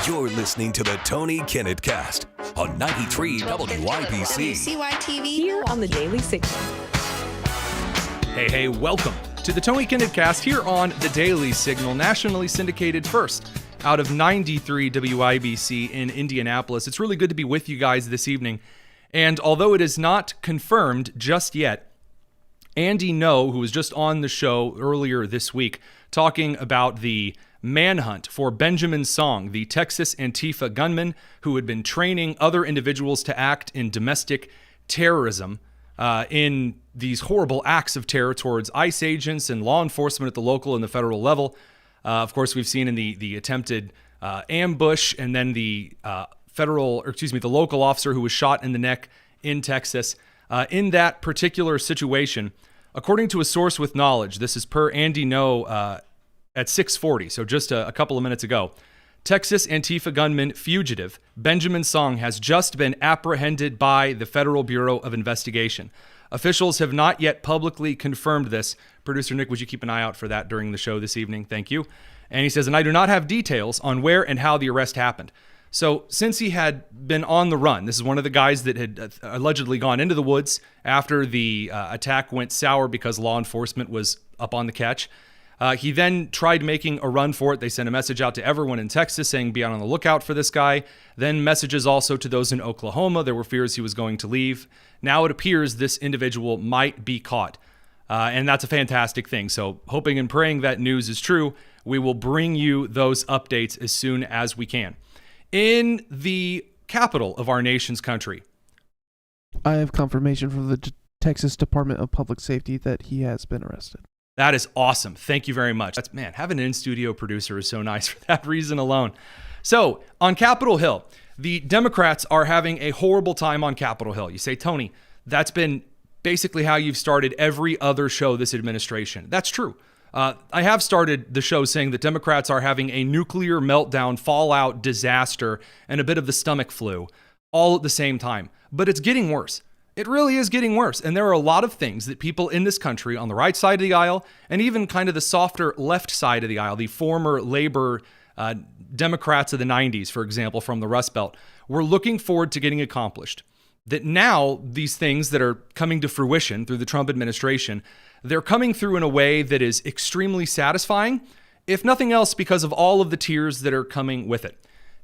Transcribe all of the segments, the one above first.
You're listening to the Tony Kinnett Cast on 93 WYPC. WCYTV Here on the Daily Signal. Hey, welcome to the Tony Kinnett Cast here on the Daily Signal, nationally syndicated first out of 93 WIBC in Indianapolis. It's really good to be with you guys this evening. And although it is not confirmed just yet, Andy Ngo, who was just on the show earlier this week, talking about the manhunt for Benjamin Song, the Texas Antifa gunman who had been training other individuals to act in domestic terrorism in these horrible acts of terror towards ICE agents and law enforcement at the local and the federal level. Of course, we've seen in the attempted ambush and then the local officer who was shot in the neck in Texas. In that particular situation, according to a source with knowledge, this is per Andy Ngo at 6:40, so just a couple of minutes ago, Texas Antifa gunman fugitive Benjamin Song has just been apprehended by the Federal Bureau of Investigation. Officials have not yet publicly confirmed this. Producer Nick, would you keep an eye out for that during the show this evening? Thank you. And he says, and I do not have details on where and how the arrest happened. So since he had been on the run, this is one of the guys that had allegedly gone into the woods after the attack went sour because law enforcement was up on the catch. He then tried making a run for it. They sent a message out to everyone in Texas saying, be on the lookout for this guy. Then messages also to those in Oklahoma. There were fears he was going to leave. Now it appears this individual might be caught. And that's a fantastic thing. So hoping and praying that news is true, we will bring you those updates as soon as we can. In the capital of our nation's country, I have confirmation from the Texas Department of Public Safety that he has been arrested. That is awesome. Thank you very much. Having an in-studio producer is so nice for that reason alone. So, on Capitol Hill, the Democrats are having a horrible time on Capitol Hill. You say, Tony, that's been basically how you've started every other show this administration. That's true. I have started the show saying that Democrats are having a nuclear meltdown, fallout, disaster, and a bit of the stomach flu all at the same time. But it's getting worse. It really is getting worse. And there are a lot of things that people in this country on the right side of the aisle and even kind of the softer left side of the aisle, the former labor Democrats of the 90s, for example, from the Rust Belt, were looking forward to getting accomplished. That now these things that are coming to fruition through the Trump administration, they're coming through in a way that is extremely satisfying, if nothing else because of all of the tears that are coming with it.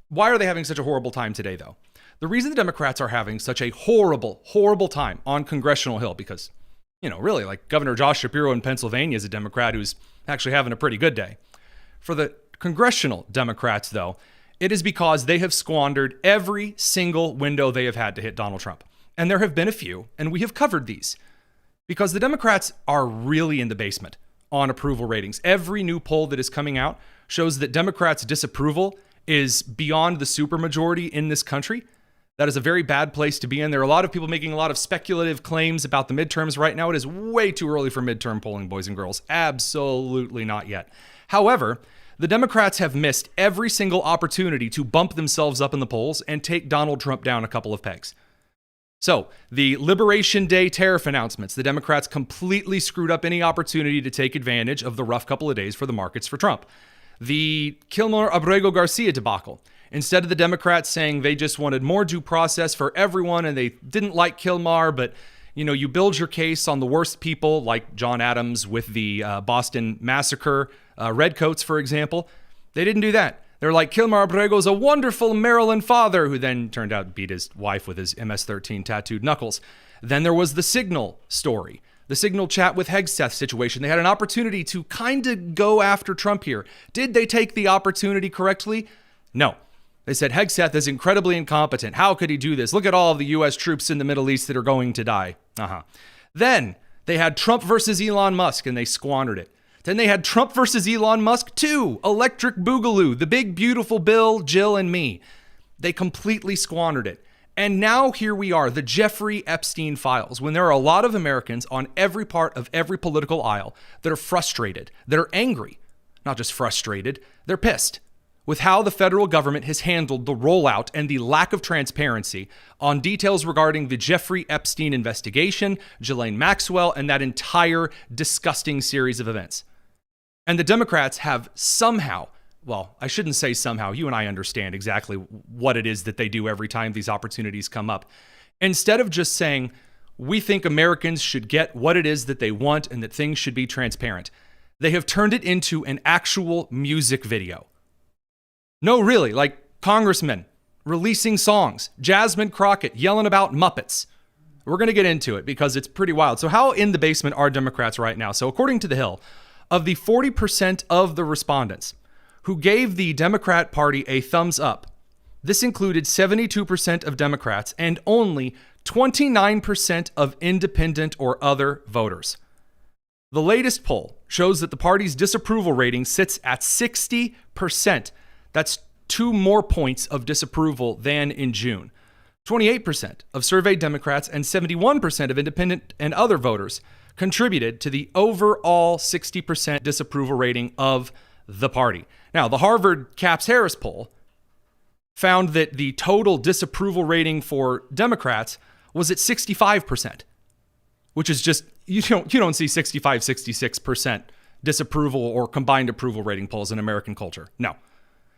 Why are they having such a horrible time today, though? The reason the Democrats are having such a horrible, horrible time on Congressional Hill, because, really, like Governor Josh Shapiro in Pennsylvania is a Democrat who's actually having a pretty good day. For the congressional Democrats, though, it is because they have squandered every single window they have had to hit Donald Trump. And there have been a few, and we have covered these. Because the Democrats are really in the basement on approval ratings. Every new poll that is coming out shows that Democrats' disapproval is beyond the supermajority in this country. That is a very bad place to be in. There are a lot of people making a lot of speculative claims about the midterms right now. It is way too early for midterm polling, boys and girls. Absolutely not yet. However, the Democrats have missed every single opportunity to bump themselves up in the polls and take Donald Trump down a couple of pegs. So, the Liberation Day tariff announcements, the Democrats completely screwed up any opportunity to take advantage of the rough couple of days for the markets for Trump. The Kilmer-Abrego-Garcia debacle. Instead of the Democrats saying they just wanted more due process for everyone and they didn't like Kilmer, but you build your case on the worst people like John Adams with the Boston Massacre, Redcoats, for example. They didn't do that. They're like, Kilmer-Abrego's a wonderful Maryland father who then turned out to beat his wife with his MS-13 tattooed knuckles. Then there was the Signal story. The Signal chat with Hegseth situation. They had an opportunity to kind of go after Trump here. Did they take the opportunity correctly? No. They said Hegseth is incredibly incompetent. How could he do this? Look at all of the U.S. troops in the Middle East that are going to die. Then they had Trump versus Elon Musk, and they squandered it. Then they had Trump versus Elon Musk 2, Electric Boogaloo, the big beautiful Bill, Jill, and me. They completely squandered it. And now here we are, the Jeffrey Epstein Files, when there are a lot of Americans on every part of every political aisle that are frustrated, that are angry, not just frustrated, they're pissed with how the federal government has handled the rollout and the lack of transparency on details regarding the Jeffrey Epstein investigation, Ghislaine Maxwell, and that entire disgusting series of events. And the Democrats have somehow well, I shouldn't say somehow. You and I understand exactly what it is that they do every time these opportunities come up. Instead of just saying, we think Americans should get what it is that they want and that things should be transparent, they have turned it into an actual music video. No, really, like congressmen releasing songs, Jasmine Crockett yelling about Muppets. We're going to get into it because it's pretty wild. So how in the basement are Democrats right now? So according to The Hill, of the 40% of the respondents who gave the Democrat Party a thumbs up, this included 72% of Democrats and only 29% of independent or other voters. The latest poll shows that the party's disapproval rating sits at 60%. That's 2 more points of disapproval than in June. 28% of surveyed Democrats and 71% of independent and other voters contributed to the overall 60% disapproval rating of the party. Now, the Harvard Capps-Harris poll found that the total disapproval rating for Democrats was at 65%, which is just, you don't see 65, 66% disapproval or combined approval rating polls in American culture. No.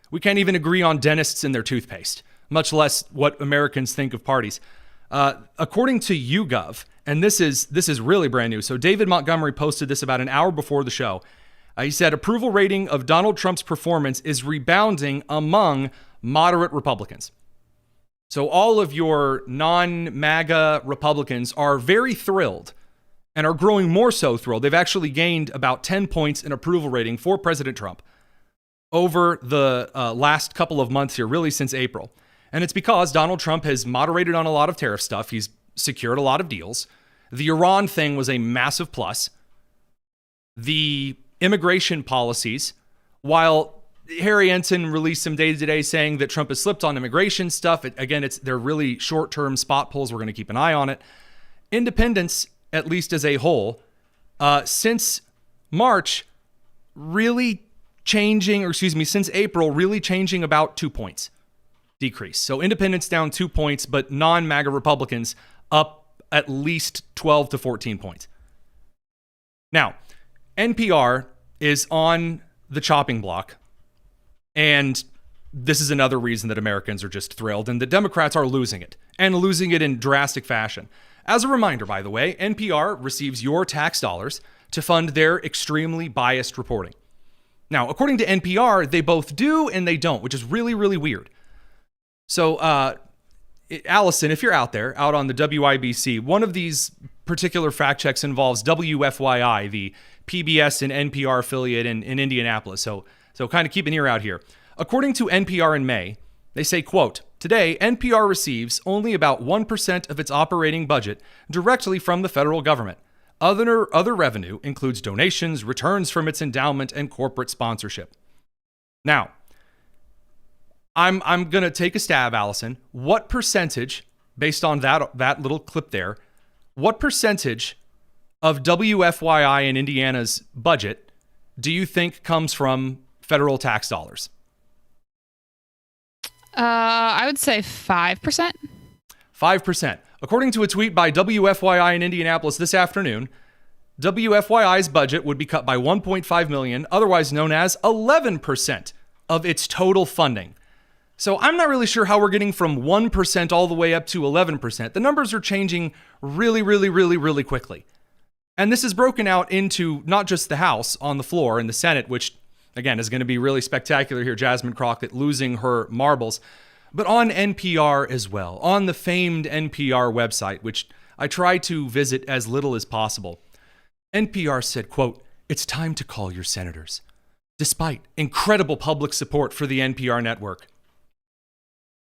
We can't even agree on dentists and their toothpaste, much less what Americans think of parties. According to YouGov, and this is really brand new. So David Montgomery posted this about an hour before the show. He said approval rating of Donald Trump's performance is rebounding among moderate Republicans. So all of your non-MAGA Republicans are very thrilled and are growing more so thrilled. They've actually gained about 10 points in approval rating for President Trump over the last couple of months here, really since April. And it's because Donald Trump has moderated on a lot of tariff stuff. He's secured a lot of deals. The Iran thing was a massive plus. The immigration policies, while Harry Ensign released some data today saying that Trump has slipped on immigration stuff, they're really short-term spot polls. We're going to keep an eye on it. Independents, at least as a whole, since March, since April, really changing about 2 points decrease. So independents down 2 points, but non-MAGA Republicans up at least 12 to 14 points. Now, NPR is on the chopping block, and this is another reason that Americans are just thrilled, and the Democrats are losing it, and losing it in drastic fashion. As a reminder, by the way, NPR receives your tax dollars to fund their extremely biased reporting. Now, according to NPR, they both do and they don't, which is really, really weird. So, Allison, if you're out there, out on the WIBC, one of these particular fact checks involves WFYI, the PBS and NPR affiliate in Indianapolis. So kind of keep an ear out here. According to NPR in May, they say, quote, today, NPR receives only about 1% of its operating budget directly from the federal government. Other revenue includes donations, returns from its endowment, and corporate sponsorship. Now, I'm going to take a stab, Allison. What percentage, based on that little clip there, what percentage of WFYI in Indiana's budget do you think comes from federal tax dollars? I would say 5%. 5%. According to a tweet by WFYI in Indianapolis this afternoon, WFYI's budget would be cut by $1.5 million, otherwise known as 11% of its total funding. So I'm not really sure how we're getting from 1% all the way up to 11%. The numbers are changing really, really, really, really quickly. And this is broken out into not just the House on the floor and the Senate, which, again, is going to be really spectacular here. Jasmine Crockett losing her marbles. But on NPR as well, on the famed NPR website, which I try to visit as little as possible. NPR said, quote, it's time to call your senators. Despite incredible public support for the NPR network,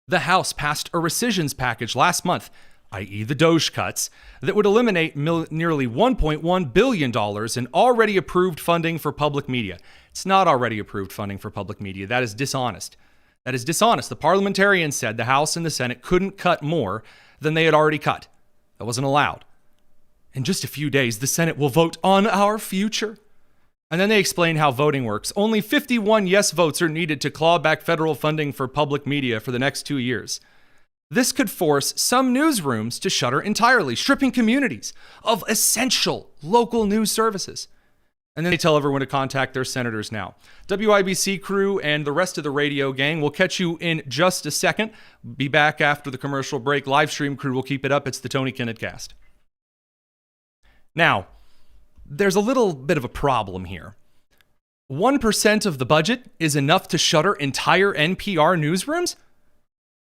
the House passed a rescissions package last month, i.e. the Doge cuts, that would eliminate nearly $1.1 billion in already approved funding for public media. It's not already approved funding for public media. That is dishonest. That is dishonest. The parliamentarians said the House and the Senate couldn't cut more than they had already cut. That wasn't allowed. In just a few days, the Senate will vote on our future. And then they explain how voting works. Only 51 yes votes are needed to claw back federal funding for public media for the next 2 years. This could force some newsrooms to shutter entirely, stripping communities of essential local news services. And then they tell everyone to contact their senators now. WIBC crew and the rest of the radio gang will catch you in just a second. Be back after the commercial break. Live stream crew will keep it up. It's the Tony Kinnett Cast. Now, there's a little bit of a problem here. 1% of the budget is enough to shutter entire NPR newsrooms?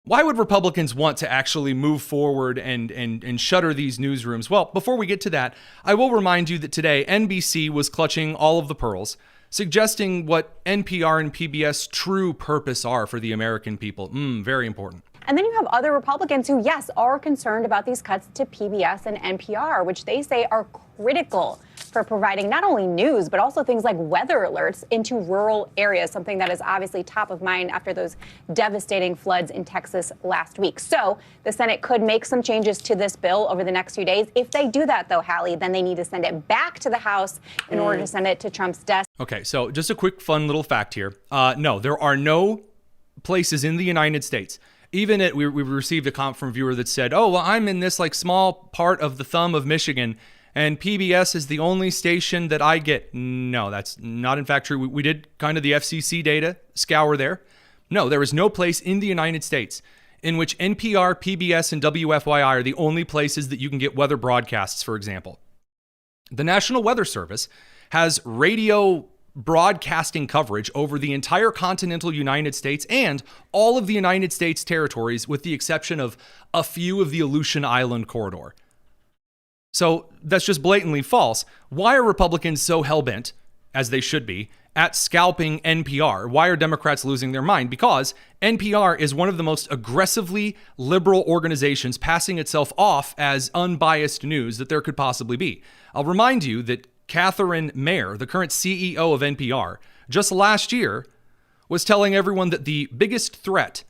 Why would Republicans want to actually move forward and shutter these newsrooms? Well, before we get to that, I will remind you that today NBC was clutching all of the pearls, suggesting what NPR and PBS true purpose are for the American people. Very important. And then you have other Republicans who, yes, are concerned about these cuts to PBS and NPR, which they say are critical for providing not only news, but also things like weather alerts into rural areas, something that is obviously top of mind after those devastating floods in Texas last week. So the Senate could make some changes to this bill over the next few days. If they do that, though, Hallie, then they need to send it back to the House in order to send it to Trump's desk. Okay, so just a quick, fun little fact here. No, there are no places in the United States. Even we received a comment from a viewer that said, oh, well, I'm in this like small part of the thumb of Michigan, and PBS is the only station that I get. No, that's not in fact true. We did kind of the FCC data scour there. No, there is no place in the United States in which NPR, PBS, and WFYI are the only places that you can get weather broadcasts, for example. The National Weather Service has radio broadcasting coverage over the entire continental United States and all of the United States territories, with the exception of a few of the Aleutian Island corridor. So that's just blatantly false. Why are Republicans so hell-bent, as they should be, at scalping NPR? Why are Democrats losing their mind? Because NPR is one of the most aggressively liberal organizations passing itself off as unbiased news that there could possibly be. I'll remind you that Catherine Mayer, the current CEO of NPR, just last year was telling everyone that the biggest threat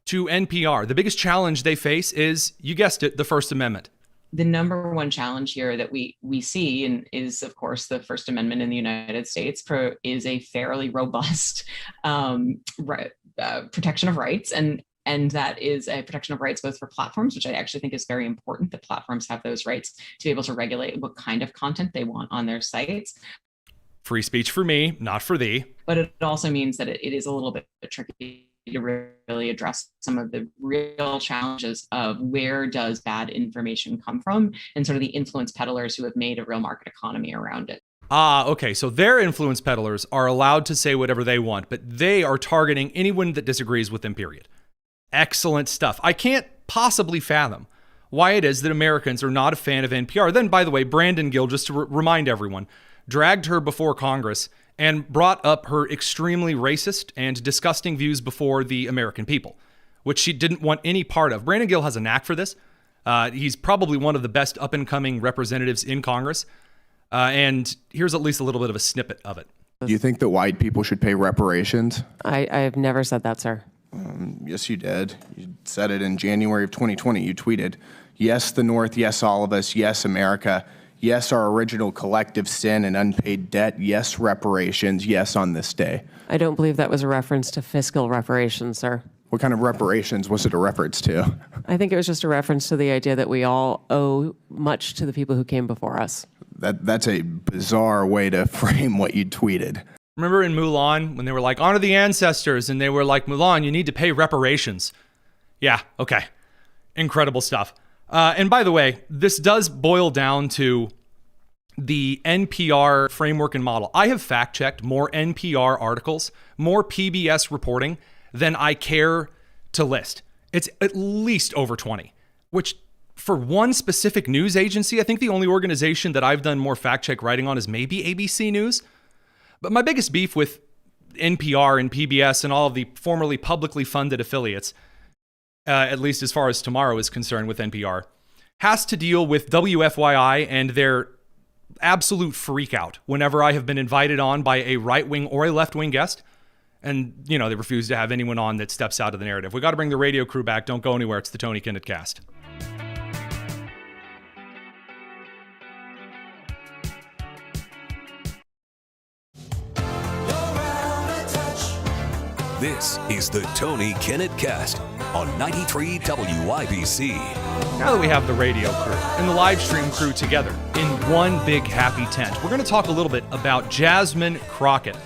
to NPR, the biggest challenge they face is, you guessed it, the First Amendment. The number one challenge here that we see and is, of course, the First Amendment in the United States is a fairly robust protection of rights. And that is a protection of rights both for platforms, which I actually think is very important, that platforms have those rights to be able to regulate what kind of content they want on their sites. Free speech for me, not for thee. But it also means that it is a little bit tricky to really address some of the real challenges of where does bad information come from and sort of the influence peddlers who have made a real market economy around it. Okay. So their influence peddlers are allowed to say whatever they want, but they are targeting anyone that disagrees with them, period. Excellent stuff. I can't possibly fathom why it is that Americans are not a fan of NPR. Then, by the way, Brandon Gill, just to remind everyone, dragged her before Congress and brought up her extremely racist and disgusting views before the American people, which she didn't want any part of. Brandon Gill has a knack for this. He's probably one of the best up-and-coming representatives in Congress. And here's at least a little bit of a snippet of it. Do you think that white people should pay reparations? I have never said that, sir. Yes, you did. You said it in January of 2020. You tweeted, yes, the North, yes, all of us, yes, America, yes, our original collective sin and unpaid debt, yes, reparations, yes, on this day. I don't believe that was a reference to fiscal reparations, sir. What kind of reparations was it a reference to? I think it was just a reference to the idea that we all owe much to the people who came before us. That's a bizarre way to frame what you tweeted. Remember in Mulan when they were like, honor the ancestors, and they were like, Mulan, you need to pay reparations. Yeah, okay. Incredible stuff. And by the way, this does boil down to the NPR framework and model. I have fact-checked more NPR articles, more PBS reporting than I care to list. It's at least over 20, which for one specific news agency, I think the only organization that I've done more fact-check writing on is maybe ABC News. But my biggest beef with NPR and PBS and all of the formerly publicly funded affiliates, at least as far as tomorrow is concerned with NPR, has to deal with WFYI and their absolute freak out whenever I have been invited on by a right-wing or a left-wing guest. And, they refuse to have anyone on that steps out of the narrative. We got to bring the radio crew back. Don't go anywhere. It's the Tony Kinnett Cast. This is the Tony Kinnett Cast on 93 WIBC. Now that we have the radio crew and the live stream crew together in one big happy tent, we're going to talk a little bit about Jasmine Crockett,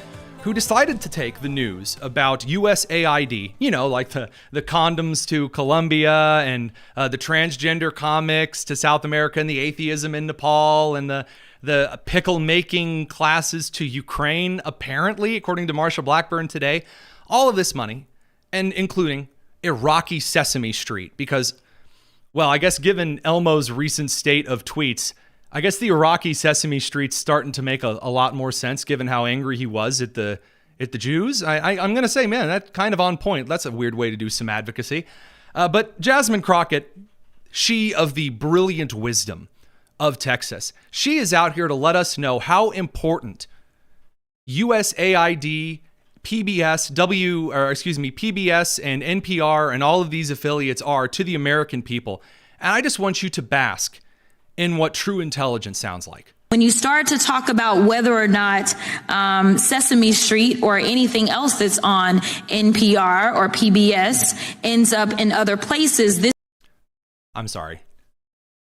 who decided to take the news about USAID, you know, like the condoms to Colombia and the transgender comics to South America and the atheism in Nepal and the pickle-making classes to Ukraine, apparently, according to Marsha Blackburn today. All of this money, and including Iraqi Sesame Street, because, well, I guess given Elmo's recent state of tweets, I guess the Iraqi Sesame Street's starting to make a lot more sense given how angry he was at the Jews. I'm going to say, man, that's kind of on point. That's a weird way to do some advocacy. But Jasmine Crockett, she of the brilliant wisdom of Texas, she is out here to let us know how important USAID, PBS and NPR and all of these affiliates are to the American people. And I just want you to bask in what true intelligence sounds like. When you start to talk about whether or not Sesame Street or anything else that's on NPR or PBS ends up in other places, I'm sorry.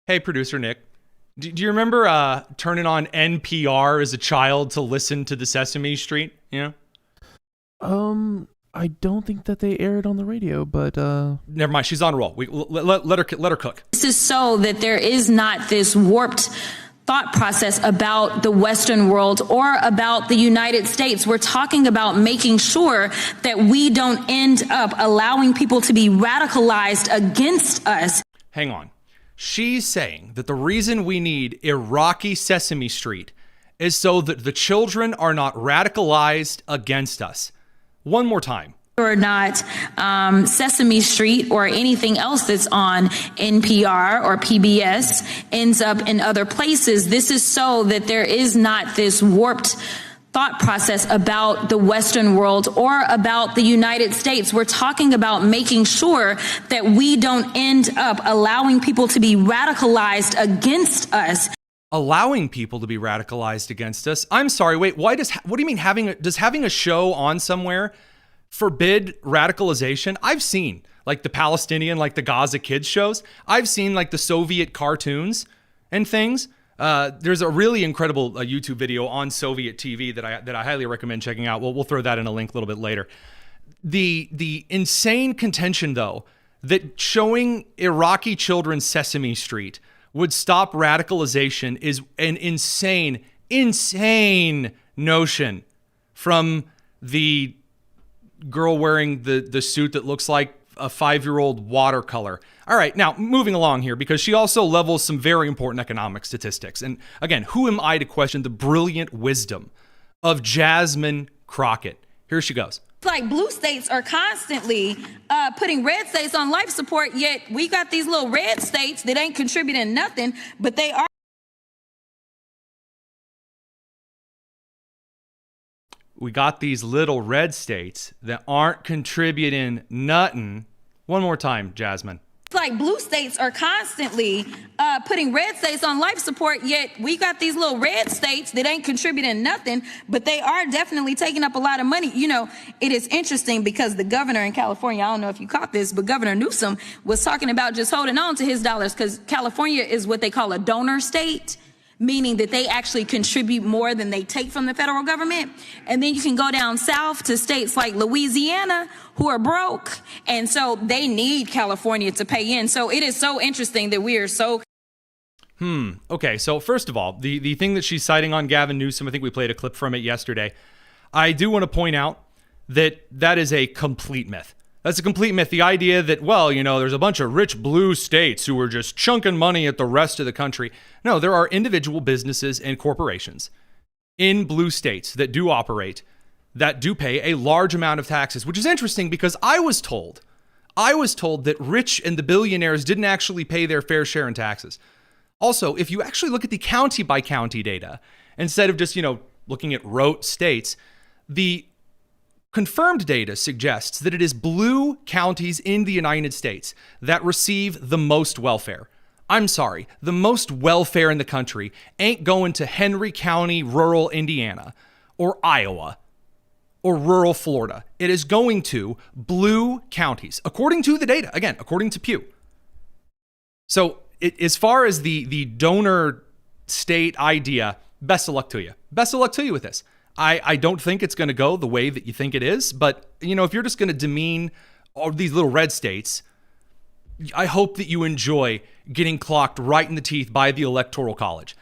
Hey, producer Nick, do you remember turning on NPR as a child to listen to the Sesame Street? You know? I don't think that they aired on the radio, but never mind. She's on a roll. Let her cook. this is so that there is not this warped thought process about the Western world or about the United States. We're talking about making sure that we don't end up allowing people to be radicalized against us. Hang on. She's saying that the reason we need Iraqi Sesame Street is so that the children are not radicalized against us. One more time. Or not Sesame Street or anything else that's on NPR or PBS ends up in other places. This is so that there is not this warped thought process about the Western world or about the United States. We're talking about making sure that we don't end up allowing people to be radicalized against us. Allowing people to be radicalized against us. I'm sorry. Wait, what do you mean does having a show on somewhere forbid radicalization? I've seen like the Palestinian, like the Gaza kids shows. I've seen like the Soviet cartoons and things. There's a really incredible YouTube video on Soviet TV that I highly recommend checking out. We'll throw that in a link a little bit later. The insane contention though that showing Iraqi children Sesame Street would stop radicalization is an insane notion from the girl wearing the suit that looks like a 5-year-old watercolor. All right, now moving along here, because she also levels some very important economic statistics. And again, who am I to question the brilliant wisdom of Jasmine Crockett? Here she goes. It's like blue states are constantly putting red states on life support, yet we got these little red states that ain't contributing nothing, but they are. We got these little red states that aren't contributing nothing. One more time, Jasmine. It's like blue states are constantly putting red states on life support, yet we got these little red states that ain't contributing nothing, but they are definitely taking up a lot of money. You know, it is interesting because the governor in California, I don't know if you caught this, but Governor Newsome was talking about just holding on to his dollars because California is what they call a donor state, meaning that they actually contribute more than they take from the federal government. And then you can go down south to states like Louisiana who are broke. And so they need California to pay in. So it is so interesting that we are so... Okay, so first of all, the thing that she's citing on Gavin Newsome, I think we played a clip from it yesterday. I do want to point out that is a complete myth. That's a complete myth. The idea that, well, you know, there's a bunch of rich blue states who are just chunking money at the rest of the country. No, there are individual businesses and corporations in blue states that do operate, that do pay a large amount of taxes, which is interesting because I was told that rich and the billionaires didn't actually pay their fair share in taxes. Also, if you actually look at the county by county data, instead of just, you know, looking at rote states, the confirmed data suggests that it is blue counties in the United States that receive the most welfare. I'm sorry, the most welfare in the country ain't going to Henry County, rural Indiana, or Iowa, or rural Florida. It is going to blue counties, according to the data, again, according to Pew. So as far as the donor state idea, best of luck to you. Best of luck to you with this. I don't think it's going to go the way that you think it is, but if you're just going to demean all these little red states, I hope that you enjoy getting clocked right in the teeth by the Electoral College.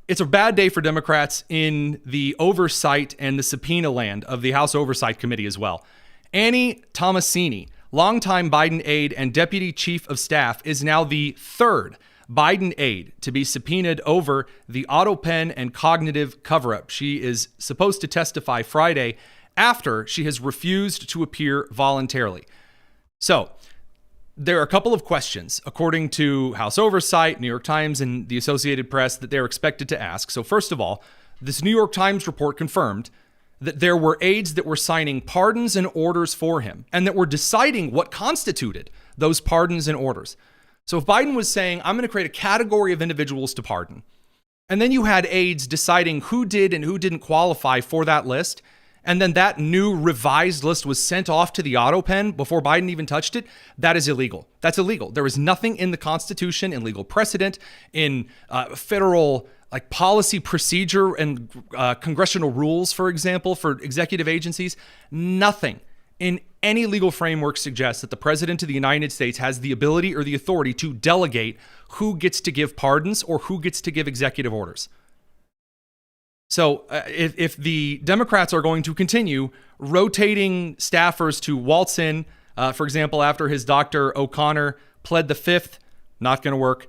It's a bad day for Democrats in the oversight and the subpoena land of the House Oversight Committee as well. Annie Tomasini, longtime Biden aide and deputy chief of staff, is now the third Biden aide to be subpoenaed over the AutoPen and cognitive cover-up. She is supposed to testify Friday after she has refused to appear voluntarily. So there are a couple of questions, according to House Oversight, New York Times, and the Associated Press, that they're expected to ask. So first of all, this New York Times report confirmed that there were aides that were signing pardons and orders for him and that were deciding what constituted those pardons and orders. So if Biden was saying, I'm going to create a category of individuals to pardon, and then you had aides deciding who did and who didn't qualify for that list, and then that new revised list was sent off to the AutoPen before Biden even touched it, that is illegal. That's illegal. There is nothing in the Constitution, in legal precedent, in federal policy procedure and congressional rules, for example, for executive agencies. Nothing in any legal framework suggests that the president of the United States has the ability or the authority to delegate who gets to give pardons or who gets to give executive orders. So if the Democrats are going to continue rotating staffers to waltz in, for example, after his Dr. O'Connor pled the fifth, not going to work.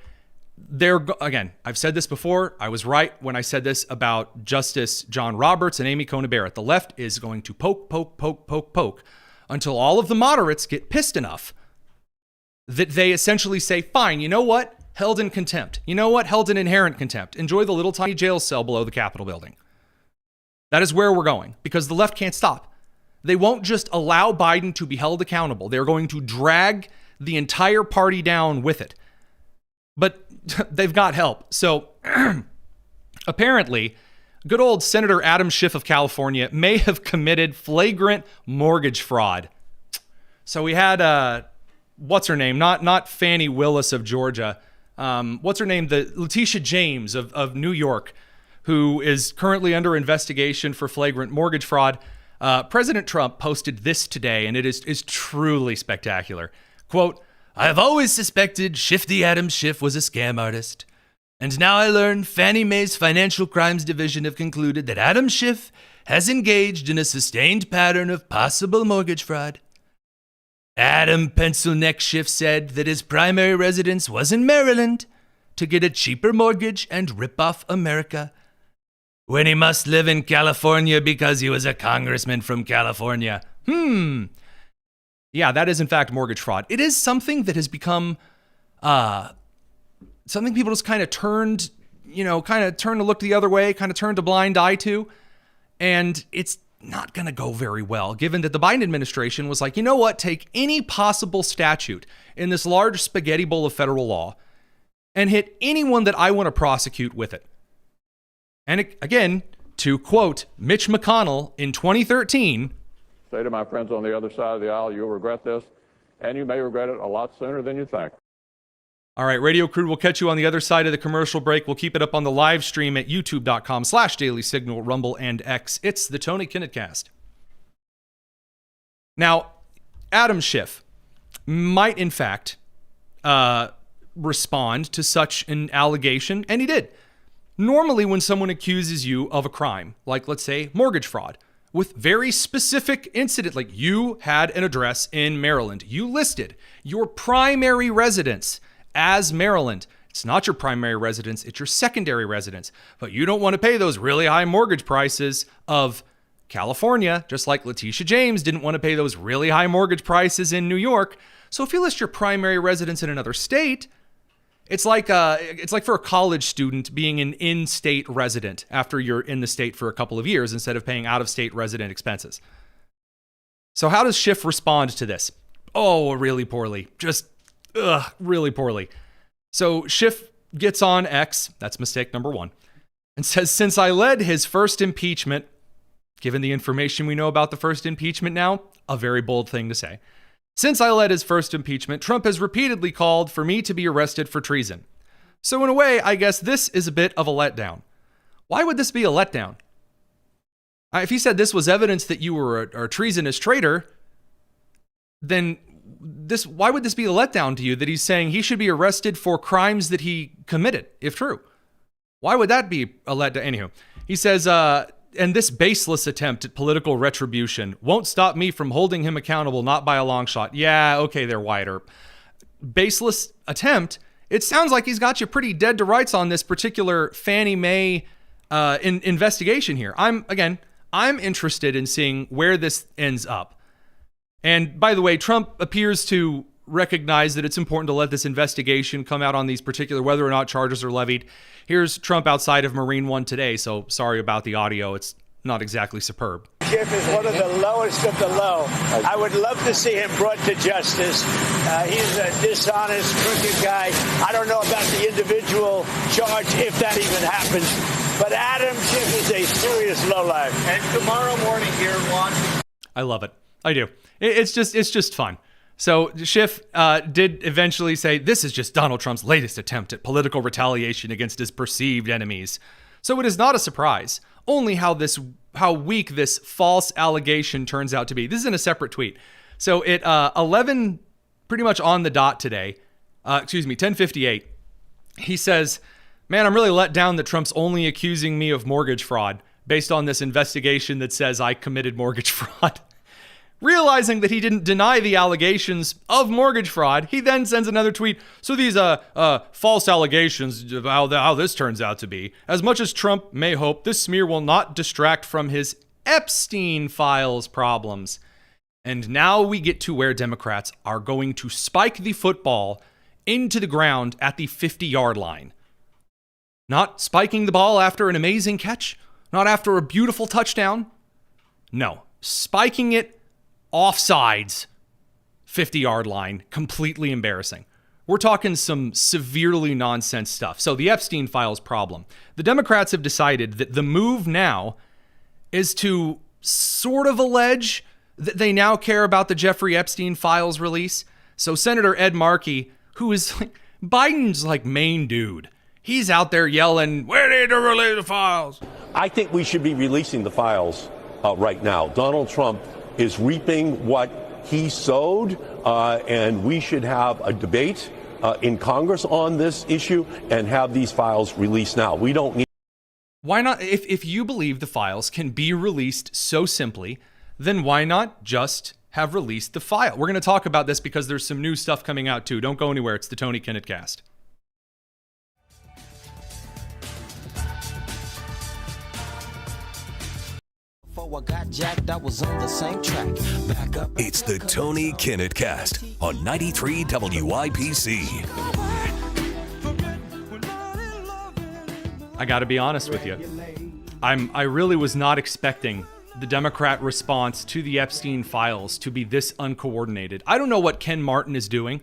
Again, I've said this before. I was right when I said this about Justice John Roberts and Amy Coney Barrett. The left is going to poke until all of the moderates get pissed enough that they essentially say, fine, you know what? Held in contempt. You know what? Held in inherent contempt. Enjoy the little tiny jail cell below the Capitol building. That is where we're going because the left can't stop. They won't just allow Biden to be held accountable. They're going to drag the entire party down with it. But they've got help. So apparently, good old Senator Adam Schiff of California may have committed flagrant mortgage fraud. So we had, what's her name? Not Fannie Willis of Georgia. What's her name? The Letitia James of New York, who is currently under investigation for flagrant mortgage fraud. President Trump posted this today, and it is truly spectacular. Quote, I have always suspected Shifty Adam Schiff was a scam artist. And now I learn Fannie Mae's Financial Crimes Division have concluded that Adam Schiff has engaged in a sustained pattern of possible mortgage fraud. Adam Pencilneck Schiff said that his primary residence was in Maryland to get a cheaper mortgage and rip off America, when he must live in California because he was a congressman from California. Yeah, that is in fact mortgage fraud. It is something that has become something people just kind of turned to look the other way, kind of turned a blind eye to. And it's not going to go very well, given that the Biden administration was like, you know what, take any possible statute in this large spaghetti bowl of federal law and hit anyone that I want to prosecute with it. And again, to quote Mitch McConnell in 2013, say to my friends on the other side of the aisle, you'll regret this, and you may regret it a lot sooner than you think. All right, Radio Crude, we'll catch you on the other side of the commercial break. We'll keep it up on the live stream at youtube.com/Daily Signal, Rumble, and X. It's the Tony Kinnett Cast. Now, Adam Schiff might, in fact, respond to such an allegation, and he did. Normally, when someone accuses you of a crime, like, let's say, mortgage fraud, with very specific incident, like you had an address in Maryland, you listed your primary residence as Maryland. It's not your primary residence, it's your secondary residence. But you don't want to pay those really high mortgage prices of California, just like Letitia James didn't want to pay those really high mortgage prices in New York. So if you list your primary residence in another state, it's like for a college student being an in-state resident after you're in the state for a couple of years instead of paying out-of-state resident expenses. So how does Schiff respond to this? Oh, really poorly. Really poorly. So Schiff gets on X, that's mistake number one, and says, since I led his first impeachment Given the information we know about the first impeachment now, a very bold thing to say. Since I led his first impeachment, Trump has repeatedly called for me to be arrested for treason. So in a way, I guess this is a bit of a letdown. Why would this be a letdown? If he said this was evidence that you were a treasonous traitor, then why would this be a letdown to you that he's saying he should be arrested for crimes that he committed, if true? Why would that be a letdown? Anywho, he says, and this baseless attempt at political retribution won't stop me from holding him accountable, not by a long shot. Yeah, okay, there, Wyatt Earp. Baseless attempt? It sounds like he's got you pretty dead to rights on this particular Fannie Mae investigation here. I'm interested in seeing where this ends up. And by the way, Trump appears to recognize that it's important to let this investigation come out on these particular, whether or not charges are levied. Here's Trump outside of Marine One today, so sorry about the audio. It's not exactly superb. Schiff is one of the lowest of the low. I would love to see him brought to justice. He's a dishonest, crooked guy. I don't know about the individual charge, if that even happens. But Adam Schiff is a serious lowlife. And tomorrow morning here in Washington. I love it. I do. It's just fun. So Schiff did eventually say, this is just Donald Trump's latest attempt at political retaliation against his perceived enemies. So it is not a surprise, only how weak this false allegation turns out to be. This is in a separate tweet. So at 11, pretty much on the dot today, 10:58, he says, man, I'm really let down that Trump's only accusing me of mortgage fraud based on this investigation that says I committed mortgage fraud. Realizing that he didn't deny the allegations of mortgage fraud, he then sends another tweet. So these false allegations of how this turns out to be. As much as Trump may hope, this smear will not distract from his Epstein Files problems. And now we get to where Democrats are going to spike the football into the ground at the 50-yard line. Not spiking the ball after an amazing catch, not after a beautiful touchdown. No, spiking it offsides 50-yard line, completely embarrassing. We're talking some severely nonsense stuff. So the Epstein Files problem. The Democrats have decided that the move now is to sort of allege that they now care about the Jeffrey Epstein Files release. So Senator Ed Markey, who is like Biden's main dude, he's out there yelling, we need to release the files. I think we should be releasing the files right now. Donald Trump is reaping what he sowed, and we should have a debate in Congress on this issue and have these files released now. We don't need. Why not? If you believe the files can be released so simply, then why not just have released the file? We're going to talk about this because there's some new stuff coming out too. Don't go anywhere. It's the Tony Kinnett Cast. It's the Tony Kinnett Cast on 93 WIPC. I got to be honest with you. I really was not expecting the Democrat response to the Epstein Files to be this uncoordinated. I don't know what Ken Martin is doing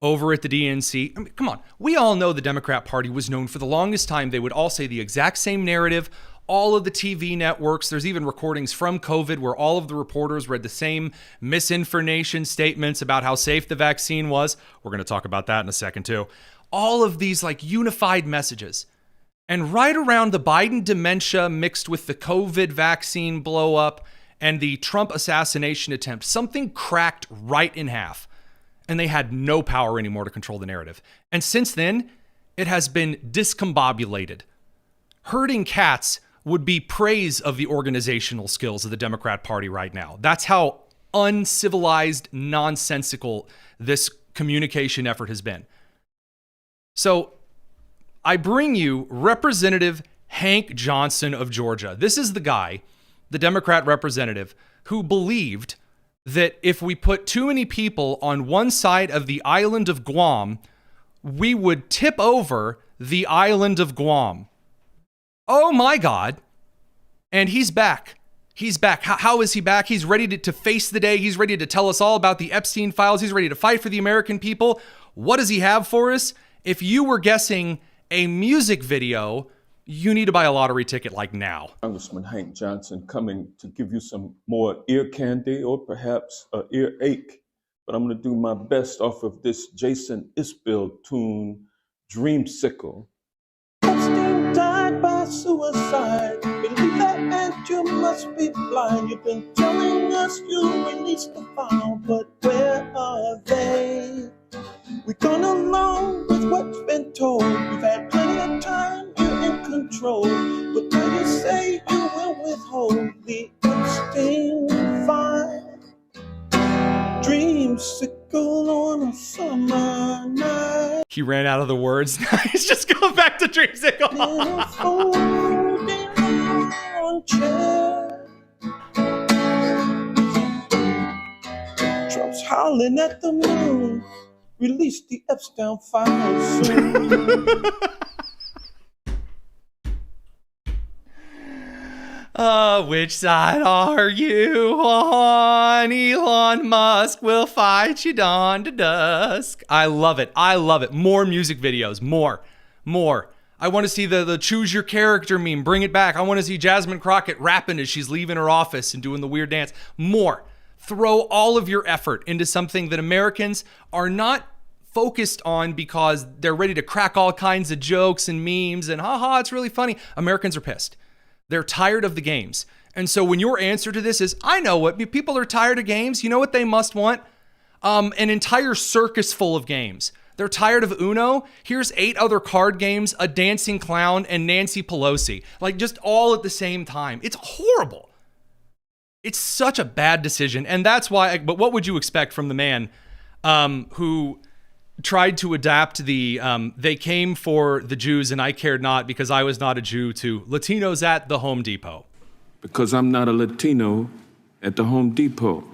over at the DNC. I mean, come on. We all know the Democrat Party was known for the longest time. They would all say the exact same narrative. All of the TV networks, there's even recordings from COVID where all of the reporters read the same misinformation statements about how safe the vaccine was. We're going to talk about that in a second too. All of these unified messages. And right around the Biden dementia mixed with the COVID vaccine blow up and the Trump assassination attempt, something cracked right in half. And they had no power anymore to control the narrative. And since then, it has been discombobulated. Herding cats would be praise of the organizational skills of the Democrat Party right now. That's how uncivilized, nonsensical this communication effort has been. So I bring you Representative Hank Johnson of Georgia. This is the guy, the Democrat representative, who believed that if we put too many people on one side of the island of Guam, we would tip over the island of Guam. Oh my God. And he's back. He's back. How is he back? He's ready to face the day. He's ready to tell us all about the Epstein Files. He's ready to fight for the American people. What does he have for us? If you were guessing a music video you need to buy a lottery ticket like now. Congressman Hank Johnson coming to give you some more ear candy or perhaps an earache. But I'm going to do my best off of this Jason Isbell tune, Dreamsicle. Epstein died by suicide. Believe that and you must be blind. You've been telling us you released the file, but where are they? We've gone along with what's been told. You've had plenty of time, you're in control. But now you say you will withhold the Epstein Files. Dreamsicle on a summer night. He ran out of the words. He's just going back to Dreamsicle. Trump's howling at the moon. Release the Epstein Files soon. Which side are you on? Elon Musk will fight you dawn to dusk. I love it. I love it. More music videos. More. I want to see the choose your character meme. Bring it back. I want to see Jasmine Crockett rapping as she's leaving her office and doing the weird dance. More. Throw all of your effort into something that Americans are not focused on because they're ready to crack all kinds of jokes and memes and haha, it's really funny. Americans are pissed. They're tired of the games. And so when your answer to this is, I know what people are tired of games. You know what they must want? An entire circus full of games. They're tired of Uno. Here's 8 other card games, a dancing clown, and Nancy Pelosi. Like just all at the same time. It's horrible. It's such a bad decision. And that's why, but what would you expect from the man who tried to adapt the they came for the Jews and I cared not because I was not a Jew to Latinos at the Home Depot. Because I'm not a Latino at the Home Depot.